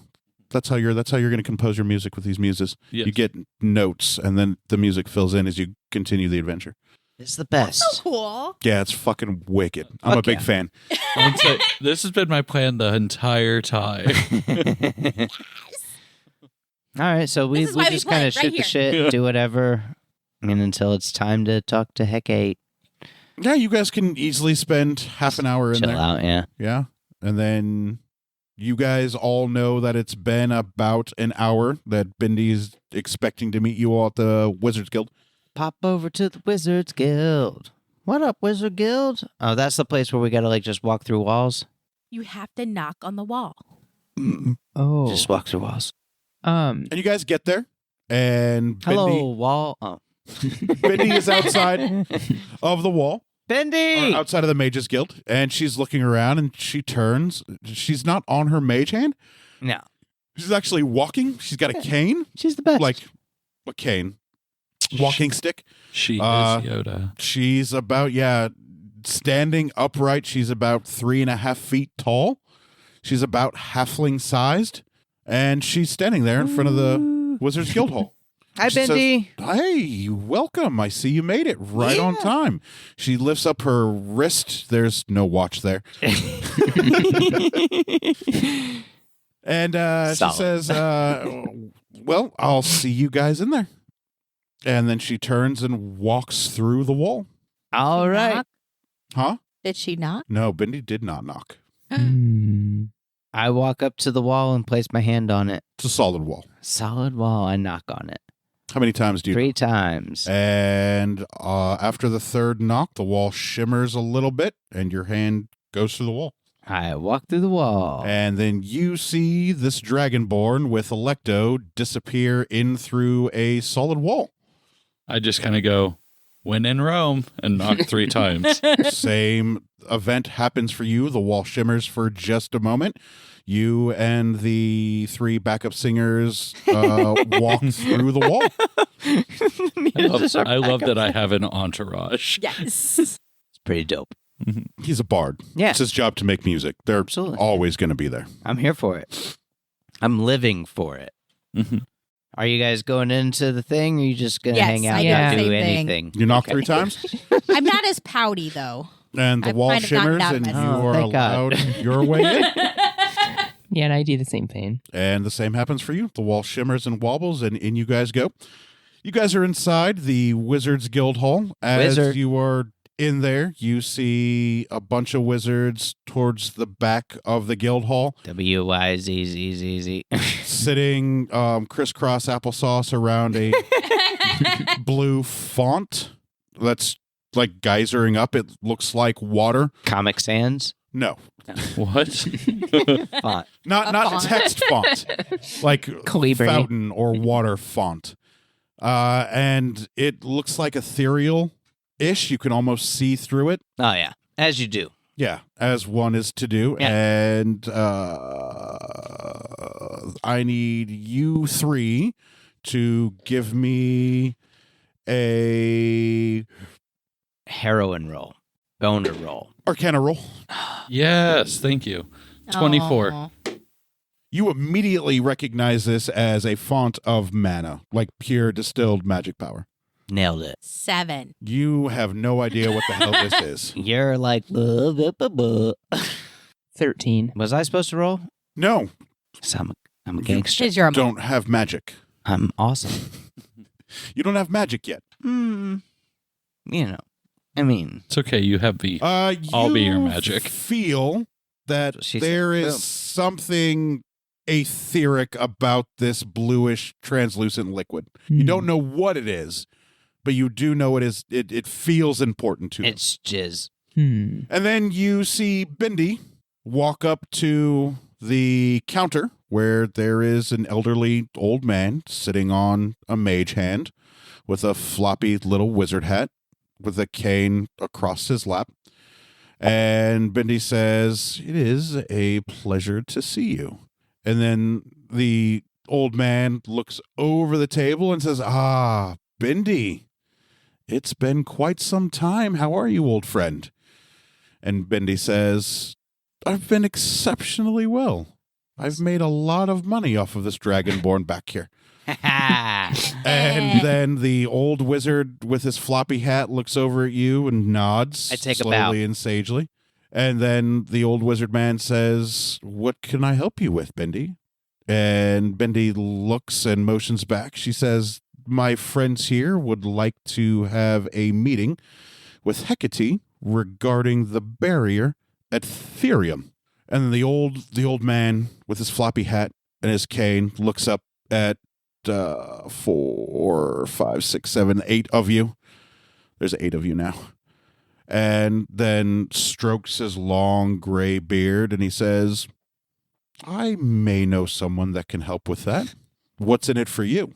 That's how you're going to compose your music with these muses. Yes. You get notes, and then the music fills in as you continue the adventure. It's the best. So cool. Yeah, it's fucking wicked. I'm a big fan. I would say this has been my plan the entire time. All right, so we This is why we just play kind it of right shoot the here. shit, Yeah. do whatever, and until it's time to talk to Hecate. Yeah, you guys can easily spend half an hour in Chill there. out, yeah. Yeah. And then you guys all know that it's been about an hour that Bindy's expecting to meet you all at the Wizards Guild. Pop over to the Wizards Guild. What up, Wizard Guild? Oh, that's the place where we gotta just walk through walls? You have to knock on the wall. Oh. Just walk through walls. And you guys get there, and Hello, wall. Oh. Bindy is outside of the wall, Bendy! or outside of the Mages Guild, and she's looking around, and she turns. She's not on her mage hand. No, She's actually walking. She's got a cane, she's the best. like a cane, walking stick. She is Uh, Yoda. She's about, standing upright. She's about 3.5 feet tall. She's about halfling sized. And she's standing there in front of the Wizards Guild Hall. Hi, She says, Bendy. "Hey, welcome. I see you made it right on Yeah. time." She lifts up her wrist. There's no watch there. And she Solid. says, well, I'll see you guys in there. And then she turns and walks through the wall. All right. Knock? Huh? Did she not? No, Bendy did not knock. Hmm. I walk up to the wall and place my hand on it. It's a solid wall. Solid wall. I knock on it. How many times do you 3 times. And after the third knock, the wall shimmers a little bit, and your hand goes through the wall. I walk through the wall. And then you see this dragonborn with Electo disappear in through a solid wall. I just kind of go, when in Rome, and knock 3 times. Same event happens for you. The wall shimmers for just a moment. You and the 3 backup singers walk through the wall. I love that I have an entourage. Yes. It's pretty dope. He's a bard. Yeah. It's his job to make music. They're Absolutely. always going to be there. I'm here for it. I'm living for it. Mhm. Are you guys going into the thing, or are you just going to Yes, hang out I and do not the do same thing. anything? You knock Okay. 3 times, I'm not as pouty, though. and the I've wall kind of gotten shimmers, out of and you myself. Oh, are thank God. allowed your way in. Yeah, and I do the same thing. And the same happens for you. The wall shimmers and wobbles, and in you guys go. You guys are inside the Wizards Guild Hall. As Wizard. you are in there, you see a bunch of wizards towards the back of the guild hall, WYZZZZ. sitting crisscross applesauce around a blue font that's like geysering up. It looks like water. Comic Sans No, What? font. not font. text font, like Calibri. fountain or water font. And it looks like ethereal-ish. You can almost see through it. Oh, yeah. As you do. Yeah, as one is to do. Yeah. And I need you 3 to give me a Heroin roll. Boner roll. Arcana roll. Yes, thank you. 24. Aw. You immediately recognize this as a font of mana, like pure distilled magic power. Nailed it. 7. You have no idea what the hell this is. You're like, buh, buh, buh, buh. 13. Was I supposed to roll? No, So I'm a gangster. Is your don't have magic. I'm awesome. You don't have magic yet. You know, I mean, It's okay. You have V. I'll be your magic. Feel that She there said, is boom. something etheric about this bluish translucent liquid. You don't know what it is, but you do know it is. It feels important to you. it's jizz. And then you see Bindi walk up to the counter where there is an elderly old man sitting on a mage hand with a floppy little wizard hat with a cane across his lap. And Bindi says, "It is a pleasure to see you." And then the old man looks over the table and says, "Ah, Bindi, it's been quite some time. How are you, old friend?" And Bindi says, "I've been exceptionally well. I've made a lot of money off of this dragonborn back here." And then the old wizard with his floppy hat looks over at you and nods I take a bow. slowly and sagely. And then the old wizard man says, "What can I help you with, Bindi?" And Bindi looks and motions back. She says, "My friends here would like to have a meeting with Hecate regarding the barrier at Therium." And the old man with his floppy hat and his cane looks up at 4, 5, 6, 7, 8 of you. There's 8 of you now. And then strokes his long gray beard and he says, "I may know someone that can help with that. What's in it for you?"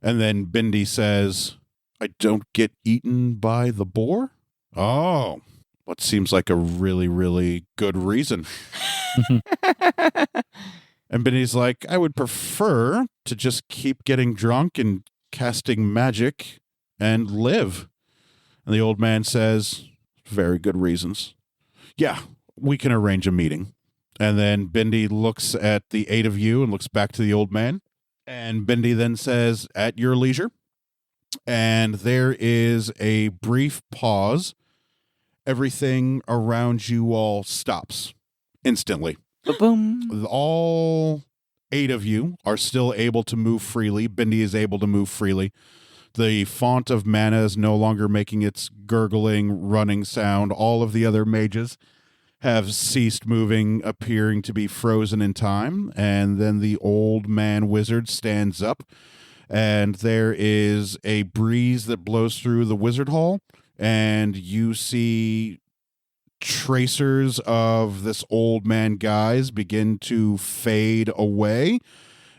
And then Bindi says, "I don't get eaten by the boar?" "Oh, what seems like a really, really good reason." And Bindi's like, "I would prefer to just keep getting drunk and casting magic and live." And the old man says, "Very good reasons. Yeah, we can arrange a meeting." And then Bindi looks at the 8 of you and looks back to the old man. And Bindi then says, "At your leisure." And there is a brief pause. Everything around you all stops instantly. Boom. All 8 of you are still able to move freely. Bindi is able to move freely. The font of mana is no longer making its gurgling, running sound. All of the other mages have ceased moving, appearing to be frozen in time. And then the old man wizard stands up, and there is a breeze that blows through the wizard hall, and you see tracers of this old man guise begin to fade away.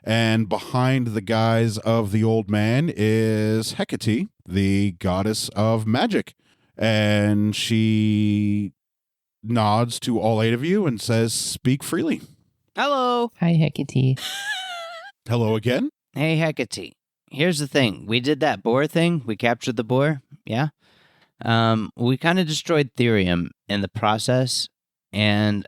And behind the guise of the old man is Hecate, the goddess of magic. And she nods to all 8 of you and says, "Speak freely." Hello. Hi, Hecate. Hello again. Hey, Hecate. here's the thing. We did that boar thing. We captured the boar. Yeah. We kind of destroyed Therium in the process, and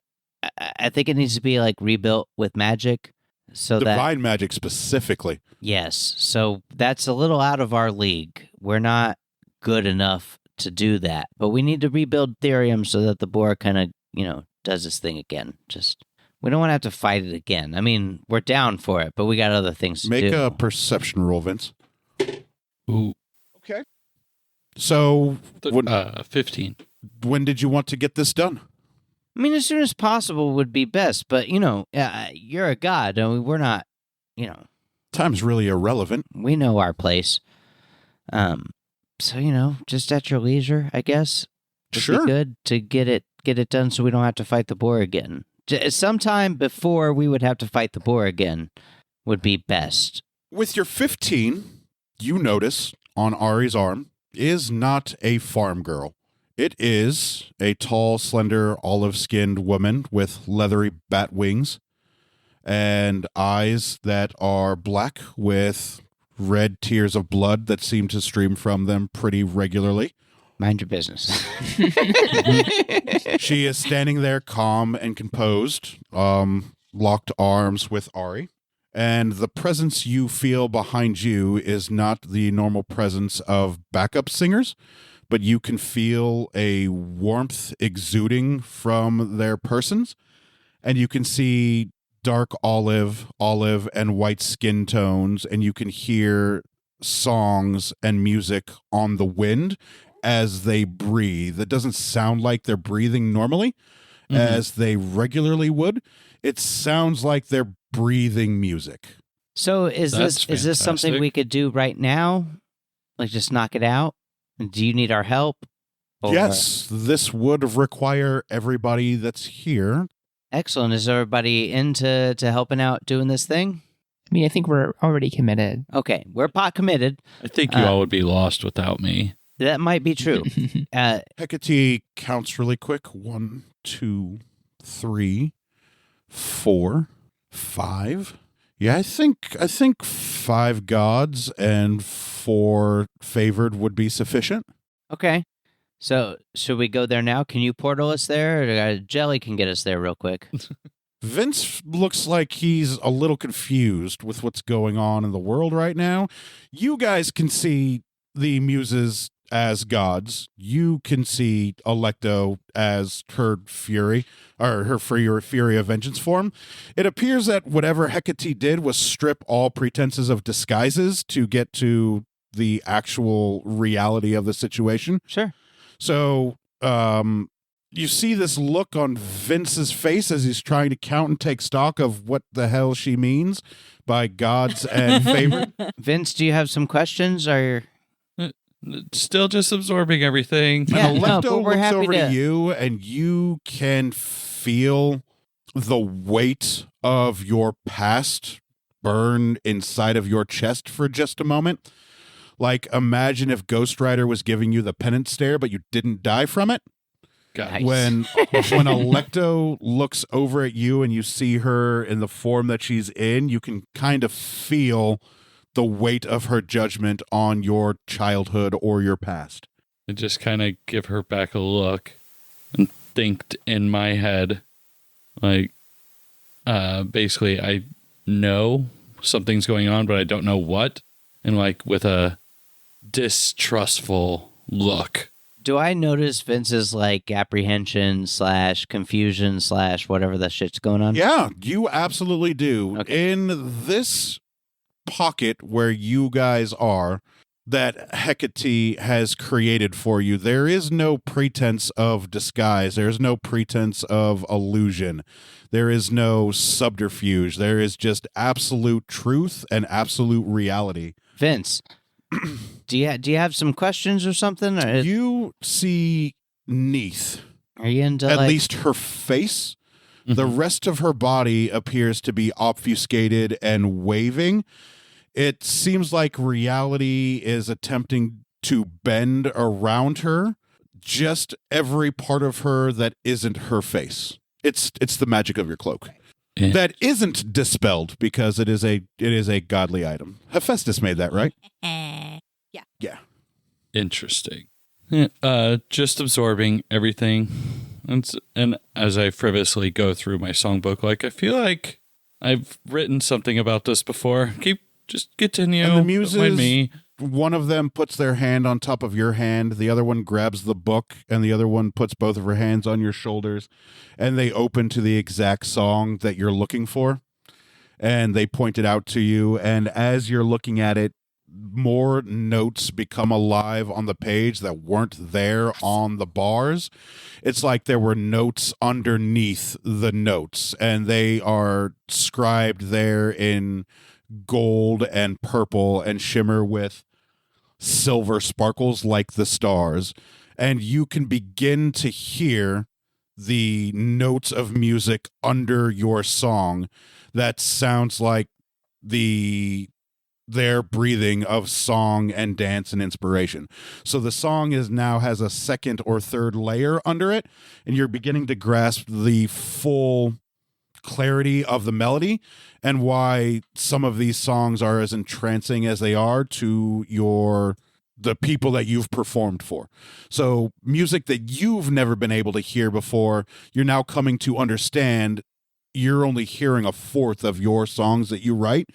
I think it needs to be like rebuilt with magic. So Divine magic specifically. yes. So that's a little out of our league. We're not good enough to do that, but we need to rebuild Therium so that the boar kind of, does this thing again. Just we don't want to have to fight it again. I mean, we're down for it, but we got other things to do. Make a perception roll, Vince. Ooh, Okay. So, 15. when did you want to get this done? I mean, as soon as possible would be best, but you're a god, and we're not. Time's really irrelevant. We know our place. So just at your leisure, I guess. It'd Sure. be good to get it done, so we don't have to fight the boar again. Sometime before we would have to fight the boar again would be best. With your 15, you notice on Ari's arm is not a farm girl. It is a tall, slender, olive-skinned woman with leathery bat wings and eyes that are black with red tears of blood that seem to stream from them pretty regularly. Mind your business. She is standing there calm and composed, locked arms with Ari. And the presence you feel behind you is not the normal presence of backup singers, but you can feel a warmth exuding from their persons. And you can see dark olive, and white skin tones, and you can hear songs and music on the wind as they breathe. It doesn't sound like they're breathing normally, as they regularly would. It sounds like they're breathing music. So is That's this something fantastic. we could do right now? Like just knock it out? Do you need our help? Or- Yes, this would require everybody that's here. Excellent. Is everybody into helping out doing this thing? I mean, I think we're already committed. Okay, we're pot committed. I think you all would be lost without me. That might be true. Hecate counts really quick. 1, 2, 3, 4, 5. Yeah, I think 5 gods and 4 favored would be sufficient. Okay. So should we go there now? Can you portal us there? Or Jelly can get us there real quick. Vince looks like he's a little confused with what's going on in the world right now. You guys can see the muses as gods. You can see Alecto as her fury, or her fury of vengeance form. It appears that whatever Hecate did was strip all pretenses of disguises to get to the actual reality of the situation. Sure. So, you see this look on Vince's face as he's trying to count and take stock of what the hell she means by gods and favorite. Vince, do you have some questions? Or Still just absorbing everything. Yeah, And no, Alecto but we're looks happy over to to- you, and you can feel the weight of your past burn inside of your chest for just a moment. Like, imagine if Ghost Rider was giving you the penance stare, but you didn't die from it. God. Nice. When Alecto looks over at you and you see her in the form that she's in, you can kind of feel the weight of her judgment on your childhood or your past. I just kind of give her back a look and think in my head, like, basically, I know something's going on, but I don't know what. And like with a distrustful look. do I notice Vince's like apprehension / confusion / whatever that shit's going on? Yeah, you absolutely do. Okay. In this pocket where you guys are, that Hecate has created for you, there is no pretense of disguise. There's no pretense of illusion. There is no subterfuge. There is just absolute truth and absolute reality. Vince, do you have some questions or something? Or You see Neith, are you into at like, least her face. The rest of her body appears to be obfuscated and waving. It seems like reality is attempting to bend around her, just every part of her that isn't her face. It's the magic of your cloak. that isn't dispelled because it is a godly item. Hephaestus made that, right? Yeah. Interesting. Yeah, just absorbing everything. And as I frivolously go through my songbook, like, I feel like I've written something about this before. Just continue. And the muses, Don't mind me. one of them puts their hand on top of your hand, the other one grabs the book, and the other one puts both of her hands on your shoulders, and they open to the exact song that you're looking for, and they point it out to you, and as you're looking at it, more notes become alive on the page that weren't there on the bars. It's like there were notes underneath the notes, and they are scribed there in gold and purple and shimmer with silver sparkles like the stars. And you can begin to hear the notes of music under your song that sounds like their breathing of song and dance and inspiration. So the song now has a second or third layer under it, and you're beginning to grasp the full clarity of the melody and why some of these songs are as entrancing as they are to the people that you've performed for. So music that you've never been able to hear before, you're now coming to understand. You're only hearing a fourth of your songs that you write,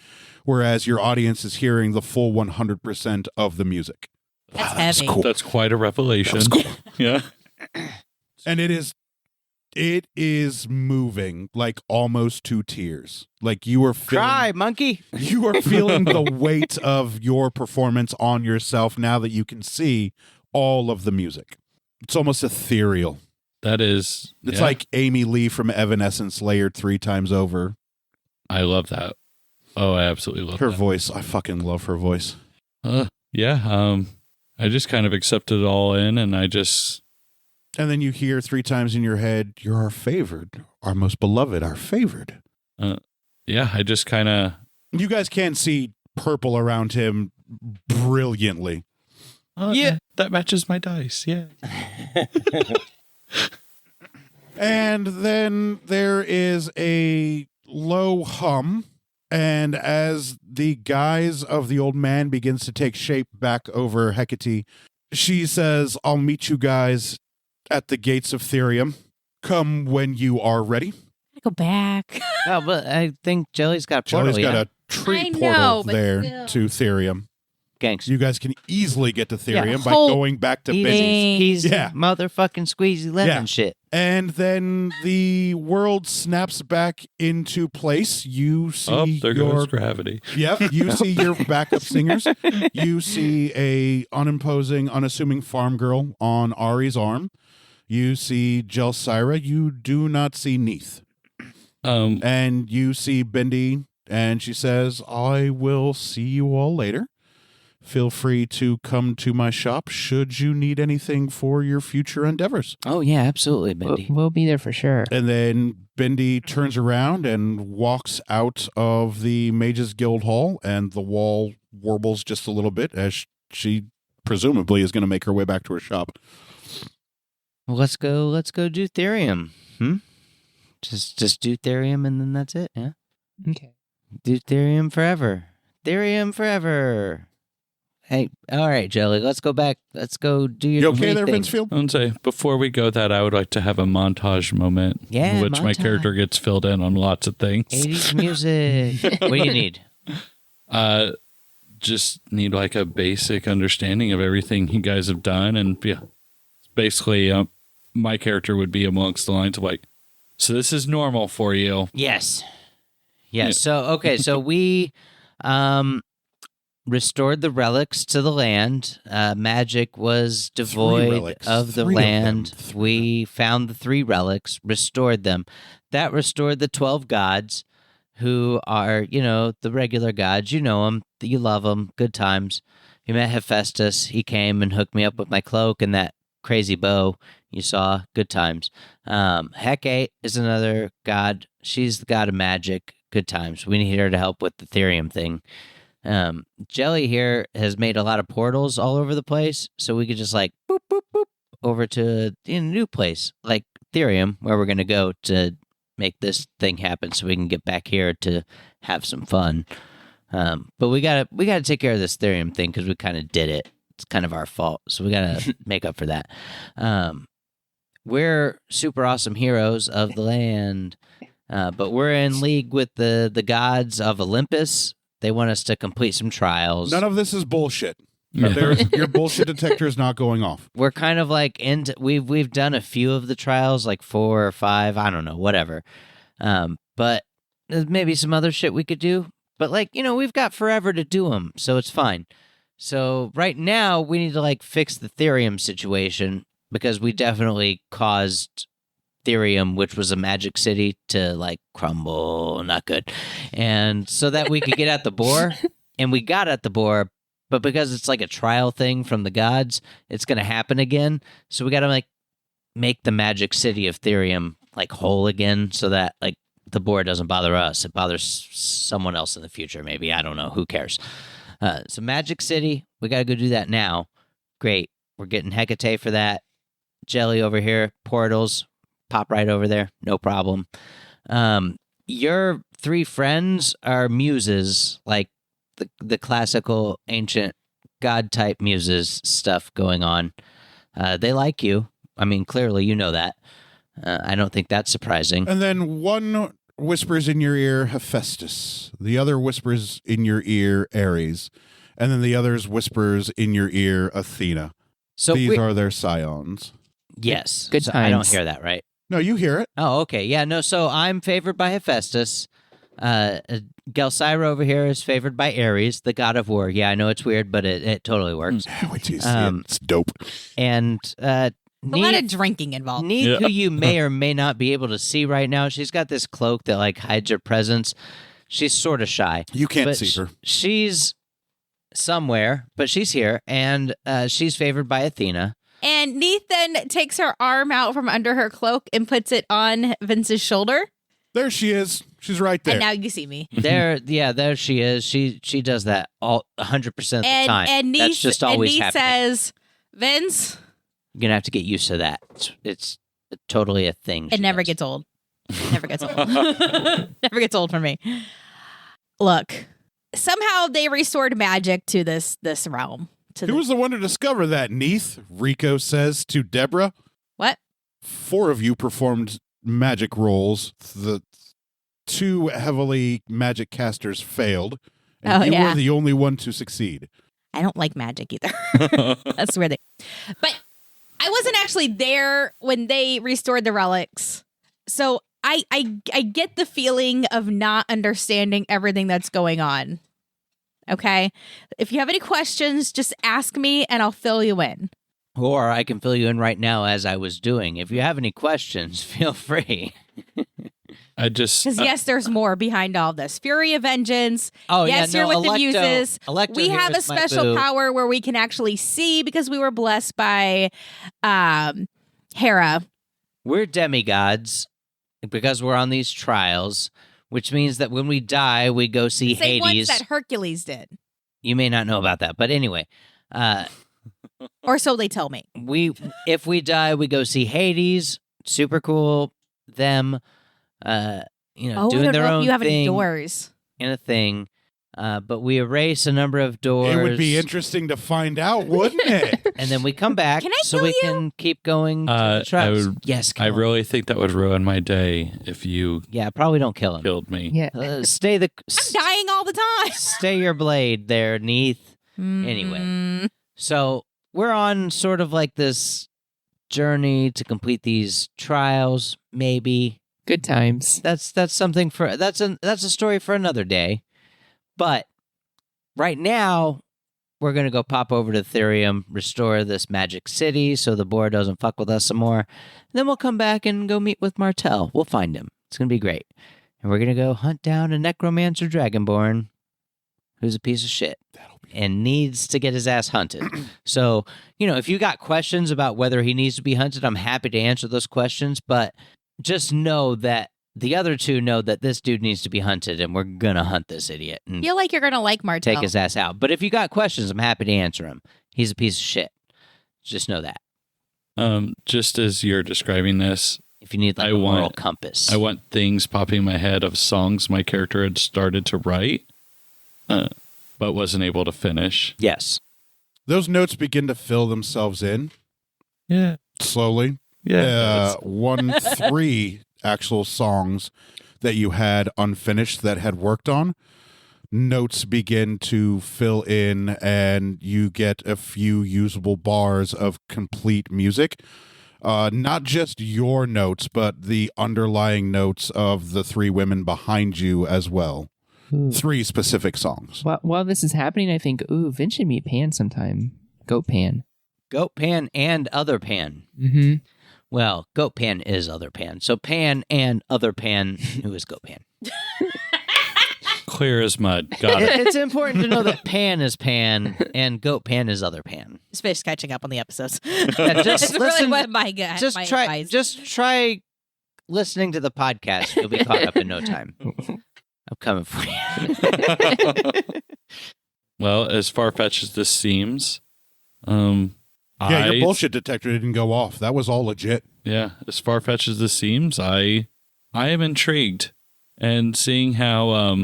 whereas your audience is hearing the full 100% of the music. That's That's heavy. cool. That's quite a revelation. That's cool. Yeah. And it is moving, like almost to tears. Like you are feeling, Cry, monkey. you are feeling the weight of your performance on yourself now that you can see all of the music. It's almost ethereal. That is. It's yeah, like Amy Lee from Evanescence layered 3 times over. I love that. Oh, I absolutely love Her that. voice. I fucking love her voice. Yeah. I just kind of accepted it all in, and I just. And then you hear 3 times in your head, "You're our favored, our most beloved, our favored." Yeah, I just kind of. You guys can see purple around him brilliantly. Yeah, that matches my dice. Yeah. And then there is a low hum, and as the guise of the old man begins to take shape back over Hecate, she says, "I'll meet you guys at the gates of Therium. Come when you are ready." Go back. Oh, but I think Jelly's got a portal. Jelly's got yeah? a tree I know, portal but there still. to Therium. Gangs. You guys can easily get to Therium by whole- going back to He's, Busy. he's Yeah. motherfucking squeezy lemon Yeah. shit. And then the world snaps back into place. You see Oh, there your goes gravity. Yep, you see your backup singers. You see a unimposing, unassuming farm girl on Ari's arm. You see Jelsira. You do not see Neith. And you see Bindi, and she says, "I will see you all later. Feel free to come to my shop should you need anything for your future endeavors." Oh, yeah, absolutely, Mindy. We'll be there for sure. And then Bindi turns around and walks out of the Mages Guild Hall, and the wall warbles just a little bit as she presumably is going to make her way back to her shop. Well, let's go do Therium. Just do Therium and then that's it, yeah? Okay. Do Therium forever. Therium forever. Hey, all right, Jelly, let's go back. Let's go do your You okay there, thing. Vincefield? I would say before we go that, I would like to have a montage moment Yeah, in which my montage. character gets filled in on lots of things. 80s music. What do you need? Just need like a basic understanding of everything you guys have done, and yeah, basically, my character would be amongst the lines of like, "So this is normal for you." Yes. Yeah. Yes. So, okay, so we restored the relics to the land. Magic was devoid relics. of the 3 of them. land. We found the 3 relics, restored them. That restored the 12 gods, who are, the regular gods. You know them. You love them. Good times. We met Hephaestus. He came and hooked me up with my cloak and that crazy bow you saw. Good times. Hecate is another god. She's the god of magic. Good times. We need her to help with the Therium thing. Jelly here has made a lot of portals all over the place, so we could just like boop, boop, boop, over to a new place like Therium, where we're going to go to make this thing happen so we can get back here to have some fun. But we gotta take care of this Therium thing because we kind of did it. It's kind of our fault, so we gotta make up for that. We're super awesome heroes of the land, but we're in league with the gods of Olympus. They want us to complete some trials. None of this is bullshit. Your bullshit detector is not going off. We're kind of like we've done a few of the trials, like 4 or 5, I don't know, whatever. But there's maybe some other shit we could do. But like, we've got forever to do them, so it's fine. So right now we need to like fix the Therium situation because we definitely caused Therium, which was a magic city, to like crumble, not good. And so that we could get at the boar, and we got at the boar. But because it's like a trial thing from the gods, it's going to happen again. So we got to like make the magic city of Therium like whole again so that like the boar doesn't bother us. It bothers someone else in the future, maybe. I don't know. Who cares? So magic city, we got to go do that now. Great. We're getting Hecate for that. Gelly over here. Portals. Pop right over there. No problem. Your 3 friends are muses, like the classical ancient god type muses stuff going on. They like you. I mean, clearly you know that. I don't think that's surprising. And then one whispers in your ear Hephaestus. The other whispers in your ear Ares. And then the others whispers in your ear Athena. So these are their scions. Yes. Good so I don't times. hear that, right? No, you hear it. Oh, okay. Yeah, no, so I'm favored by Hephaestus. Gelsira over here is favored by Ares, the god of war. Yeah, I know it's weird, but it totally works. Wait till you see it. It's dope. And A lot of Neith, drinking involved. Neith, who you may or may not be able to see right now, she's got this cloak that like hides her presence. She's sort of shy. You can't But see her. She's somewhere, but she's here, and she's favored by Athena. And Neith then takes her arm out from under her cloak and puts it on Vince's shoulder. There she is. She's right there. And now you see me. There she is. She does that all 100% of the time. And Neith, That's just always happening. says, Vince, You're gonna have to get used to that. It's totally a thing. it never gets old. Never gets old. Never gets old for me. Look, somehow they restored magic to this realm. Who was the one to discover that, Neith? Rico says to Deborah. What? 4 of you performed magic rolls. The 2 heavily magic casters failed. And you were the only one to succeed. I don't like magic either. That's where But I wasn't actually there when they restored the relics. So I get the feeling of not understanding everything that's going on. Okay? If you have any questions, just ask me and I'll fill you in. Or I can fill you in right now as I was doing. If you have any questions, feel free. Because yes, there's more behind all this. Fury of Vengeance. Oh, yes, yeah, no, you're with Electo, the muses. Electo We here have a is my special boo. power where we can actually see because we were blessed by Hera. We're demigods because we're on these trials, which means that when we die, we go see Same ones Hades. that Hercules did. You may not know about that, but anyway, Or so they tell me. if we die, we go see Hades. Super cool. Them, I doing don't their know own if you have any thing doors. in a thing. But we erase a number of doors. It would be interesting to find out, wouldn't it? And then we come back Can I so kill we you? can keep going to the I trials. would- Yes, I kill him. really think that would ruin my day if you Yeah, probably don't kill him. killed me. Yeah. Stay I'm dying all the time. stay your blade there, Neith. Anyway. Mm. So we're on sort of like this journey to complete these trials. Maybe Good times. that's something for that's a story for another day. But right now, we're gonna go pop over to Therium, restore this magic city, so the boar doesn't fuck with us some more. Then we'll come back and go meet with Martel. We'll find him. It's gonna be great, and we're gonna go hunt down a necromancer dragonborn who's a piece of shit and needs to get his ass hunted. So, if you got questions about whether he needs to be hunted, I'm happy to answer those questions, but just know that the other 2 know that this dude needs to be hunted, and we're gonna hunt this idiot and Feel like you're gonna like Martel. take his ass out. But if you got questions, I'm happy to answer them. He's a piece of shit. Just know that. Just as you're describing this, If you need like I a moral want- compass. I want things popping in my head of songs my character had started to write, but wasn't able to finish. Yes. Those notes begin to fill themselves in Yeah. slowly. Yeah. 3 actual songs that you had unfinished that had worked on. Notes begin to fill in, and you get a few usable bars of complete music. Not just your notes, but the underlying notes of the 3 women behind you as well. Ooh. 3 specific songs. While this is happening, I think, Vince should meet Pan sometime. Goat Pan. Goat Pan and Other Pan. Mm-hmm. Well, Goat Pan is Other Pan. So Pan and Other Pan, who is Goat Pan? Clear as mud. Got it. It's important to know that Pan is Pan and Goat Pan is Other Pan. Just finished catching up on the episodes. Yeah, just It's listen. really what my guy. Just my try. advice. Just try listening to the podcast. You'll be caught up in no time. I'm coming for you. Well, as far-fetched as this seems, Yeah, your bullshit detector didn't go off. That was all legit. Yeah, as far-fetched as this seems, I am intrigued. And seeing how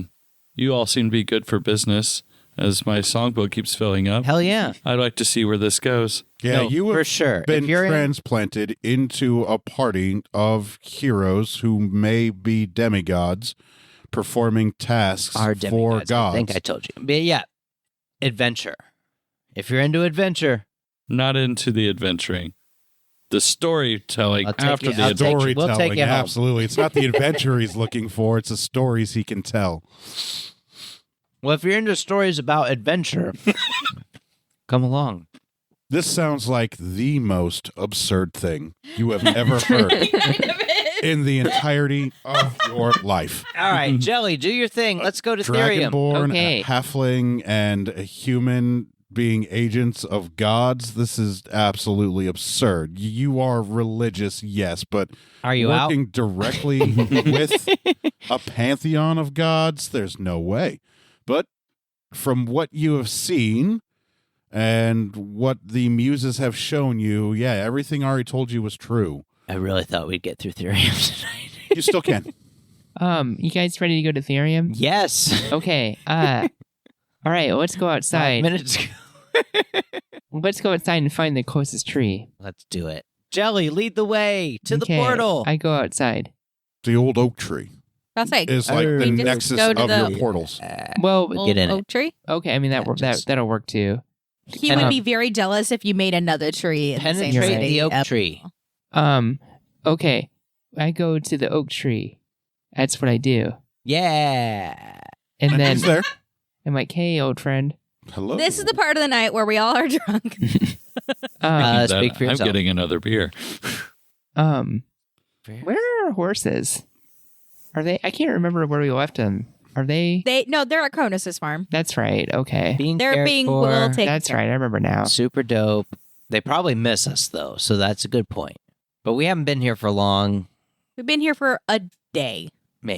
you all seem to be good for business as my songbook keeps filling up, Hell yeah. I'd like to see where this goes. Yeah, No, you for have sure. been If you're in, transplanted into a party of heroes who may be demigods performing tasks our for demigods, gods. I think I told you. But yeah, adventure. If you're into adventure, Not into the adventuring. The storytelling I'll take after you- the I'll adventure. take you- we'll Storytelling, take you home. absolutely. It's not the adventure he's looking for, it's the stories he can tell. well, if you're into stories about adventure, come along. This sounds like the most absurd thing you have ever heard in the entirety of your life. All right, Jelly, do your thing. Let's go to Therium. Dragonborn, Okay. a halfling, and a human being agents of gods. This is absolutely absurd. You are religious, yes, but Are you out? working directly with a pantheon of gods, there's no way. But from what you have seen and what the muses have shown you, yeah, everything Ari told you was true. I really thought we'd get through Therium tonight. You still can. You guys ready to go to Therium? Yes. Okay. All right, let's go 5 outside. minutes ago. Let's go outside and find the closest tree. Let's do it. Jelly, lead the way to Okay, the portal. I go outside. The old oak tree I'll say is like the we just nexus go to of the- your portals. Well, Get in it. oak tree. okay. I mean that'll work too. He And, would be very jealous if you made another tree in the same Penetrate city. the oak tree. Okay. I go to the oak tree. That's what I do. Yeah. And And then he's there. I'm like, hey, old friend. Hello. This is the part of the night where we all are drunk. Speak for I'm yourself. getting another beer. Where are our horses? Are they? I can't remember where we left them. Are they? They're at Cronus's farm. That's right. Okay. Being They're cared being for. well taken That's care of. right. I remember now. Super dope. They probably miss us though, so that's a good point. But we haven't been here for long. We've been here for a day,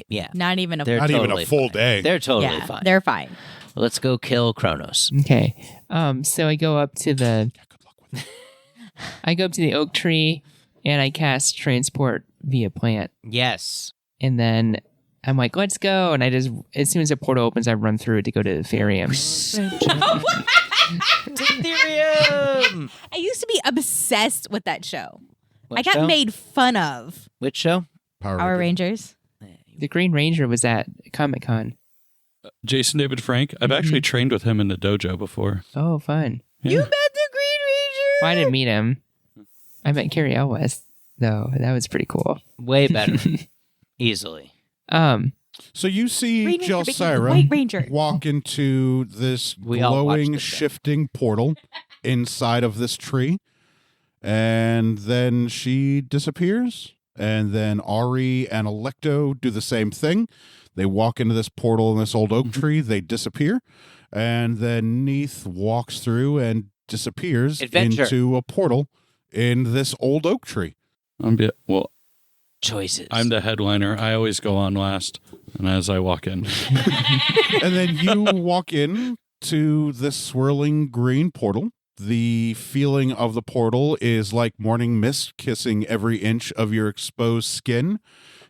Yeah. not even a. They're Not even totally a full fine. day. They're totally yeah, fine. they're fine. Let's go kill Kronos. Okay. So I go up to the. I go up to the oak tree, and I cast transport via plant, Yes. and then I'm like, let's go. And I just, as soon as the portal opens, I run through it to go to Therium. Therium! I used to be obsessed with that show. What I got show? made fun of. Which show? Power Rangers. The Green Ranger was at Comic Con. Jason David Frank. I've actually trained with him in the dojo before. Oh, fun. Yeah. You met the Green Ranger. Well, I didn't meet him. I met Carrie Elwes, though. That was pretty cool. Way better. Easily. So you see Green Ranger became the Jelsira White Ranger. walk into this We all watched glowing, this show. shifting portal inside of this tree. And then she disappears. And then Ari and Electo do the same thing. They walk into this portal in this old oak tree. They disappear. And then Neith walks through and disappears Adventure. into a portal in this old oak tree. Well, Choices. I'm the headliner. I always go on last, and as I walk in, And then you walk in to this swirling green portal The feeling of the portal is like morning mist kissing every inch of your exposed skin.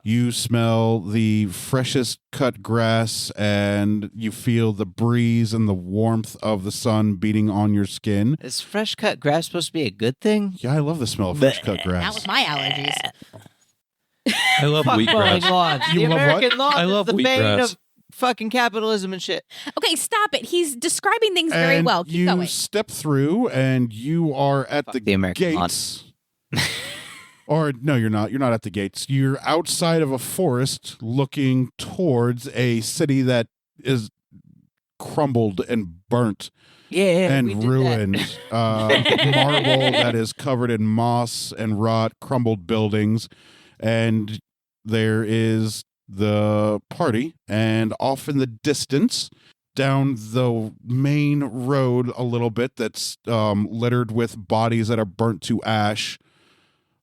You smell the freshest cut grass, and you feel the breeze and the warmth of the sun beating on your skin. Is fresh cut grass supposed to be a good thing? Yeah, I love the smell of fresh cut grass. That was my allergies. I love Fuck mowing wheatgrass. lawns. You The love American lawn I is love the bane wheatgrass. of fucking capitalism and shit. Okay, stop it. He's describing things very And well. Keep you going. step through, and you are at Fuck the the American lawn. gates. Or no, you're not. You're not at the gates. You're outside of a forest looking towards a city that is crumbled and burnt Yeah, we and did ruined. Marble that is covered in moss and rot, crumbled buildings. And there is the party. And off in the distance, down the main road a little bit that's littered with bodies that are burnt to ash.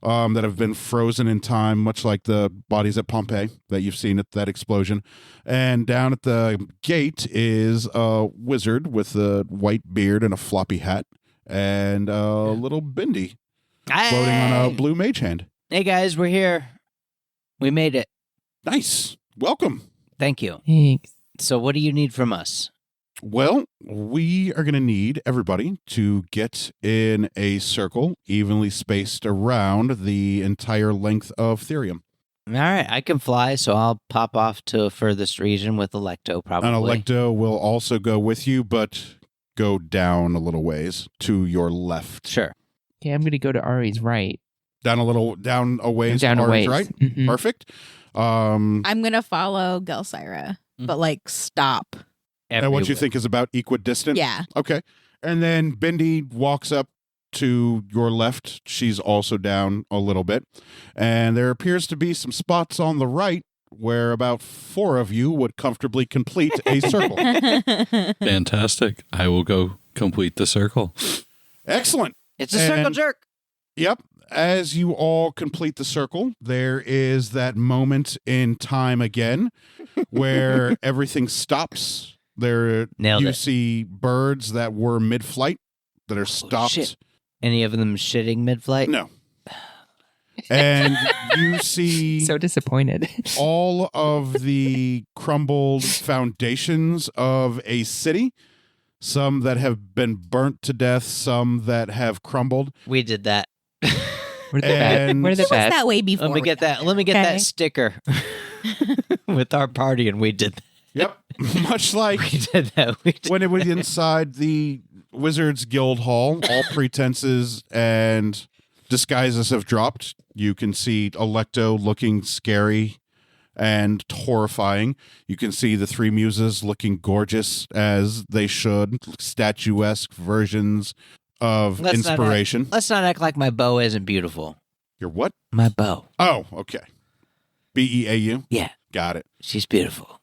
That have been frozen in time, much like the bodies at Pompeii that you've seen at that explosion. And down at the gate is a wizard with a white beard and a floppy hat and a little bindi floating on a blue mage hand. Hey guys, we're here. We made it. Nice. Welcome. Thank you. Thanks. So what do you need from us? Well, we are going to need everybody to get in a circle evenly spaced around the entire length of Therium. All right, I can fly, so I'll pop off to furthest region with Electo, probably. And Electo will also go with you, but go down a little ways to your left. Sure. Okay, I'm gonna go to Ari's right. Down a ways. Down a Ari's ways. right. Mhm. Perfect. I'm going to follow Gelsira, but like stop. And what you Everywhere. think is about equidistant? Yeah. Okay. And then Bindi walks up to your left. She's also down a little bit. And there appears to be some spots on the right where about 4 of you would comfortably complete a circle. Fantastic. I will go complete the circle. Excellent. It's a circle And- jerk. Yep. As you all complete the circle, there is that moment in time again where everything stops. There Nailed you it. see birds that were mid-flight that are stopped. shit. Any of them shitting mid-flight? No. And you see So disappointed. all of the crumbled foundations of a city, some that have been burnt to death, some that have crumbled. We did that. Where did the bad? And- Where did It the was bad? that way before. Let me get that. Let me get Okay. that sticker with our party, and we did that. Yep. Much like We did that. We did when it was inside the Wizards Guild Hall, all pretenses and disguises have dropped. You can see Electo looking scary and horrifying. You can see the 3 muses looking gorgeous as they should, statuesque versions of Let's not inspiration. Let's not act like my bow isn't beautiful. Your what? My bow. Oh, okay. Beau. Yeah, Got it. she's beautiful.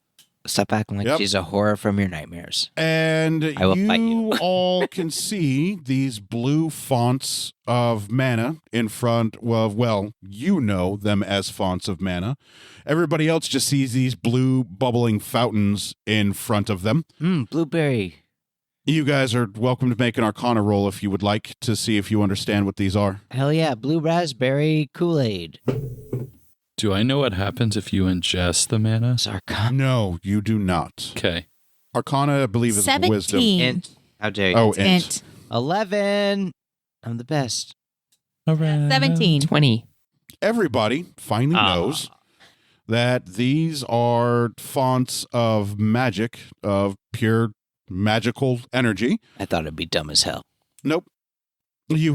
Stop acting like Yep. she's a horror from your nightmares. And I will fight you you. all can see these blue fonts of mana in front of, well, you know them as fonts of mana. Everybody else just sees these blue bubbling fountains in front of them. Blueberry. You guys are welcome to make an Arcana roll if you would like to see if you understand what these are. Hell yeah, blue raspberry Kool-Aid. Do I know what happens if you ingest the mana? Sarcon. No, you do not. Okay. Arcana, I believe, is 17. wisdom. Int. How dare you? Oh, int. Int. 11. I'm the best. 17. 20. Everybody finally knows that these are fonts of magic, of pure magical energy. I thought it'd be dumb as hell. Nope. You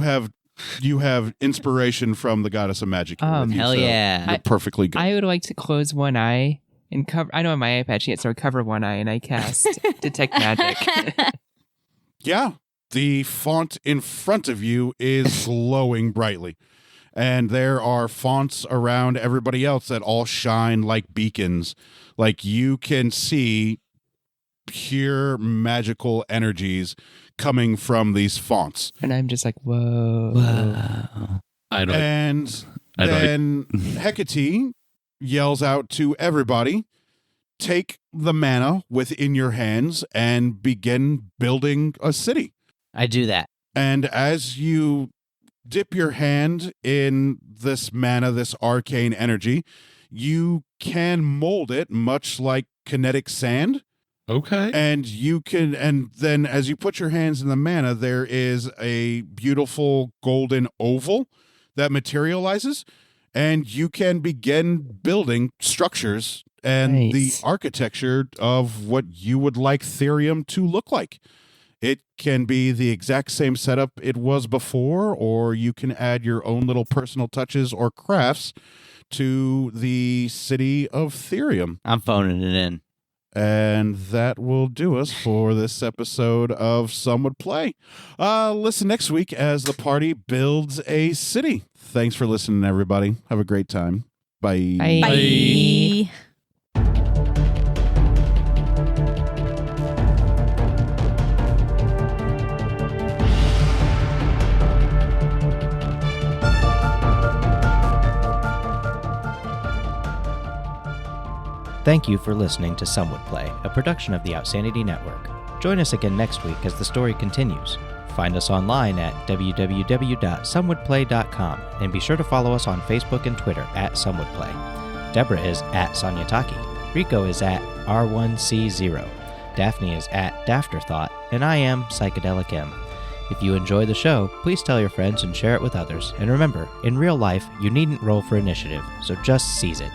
have inspiration from the goddess of magic. here with you, Hell so yeah. You're perfectly good. I would like to close one eye and cover. I don't have my eye patch yet, so I cover one eye and I cast Detect Magic. Yeah. The font in front of you is glowing brightly. And there are fonts around everybody else that all shine like beacons. Like you can see pure magical energies coming from these fonts. And I'm just like, whoa. Wow. I don't. And I don't- then Hecate yells out to everybody, take the mana within your hands and begin building a city. I do that. And as you dip your hand in this mana, this arcane energy, you can mold it much like kinetic sand. Okay. And then as you put your hands in the mana, there is a beautiful golden oval that materializes, and you can begin building structures and the Nice. architecture of what you would like Therium to look like. It can be the exact same setup it was before, or you can add your own little personal touches or crafts to the city of Therium. I'm phoning it in. And that will do us for this episode of Some Would Play. Listen next week as the party builds a city. Thanks for listening, everybody. Have a great time. Bye. Bye. Bye. Thank you for listening to Some Would Play, a production of the Outsanity Network. Join us again next week as the story continues. Find us online at www.somewouldplay.com and be sure to follow us on Facebook and Twitter at Some Would Play. Deborah is at Sonyataki. Rico is at R1C0. Daphne is at Dafterthought, and I am Psychedelic M. If you enjoy the show, please tell your friends and share it with others. And remember, in real life, you needn't roll for initiative, so just seize it.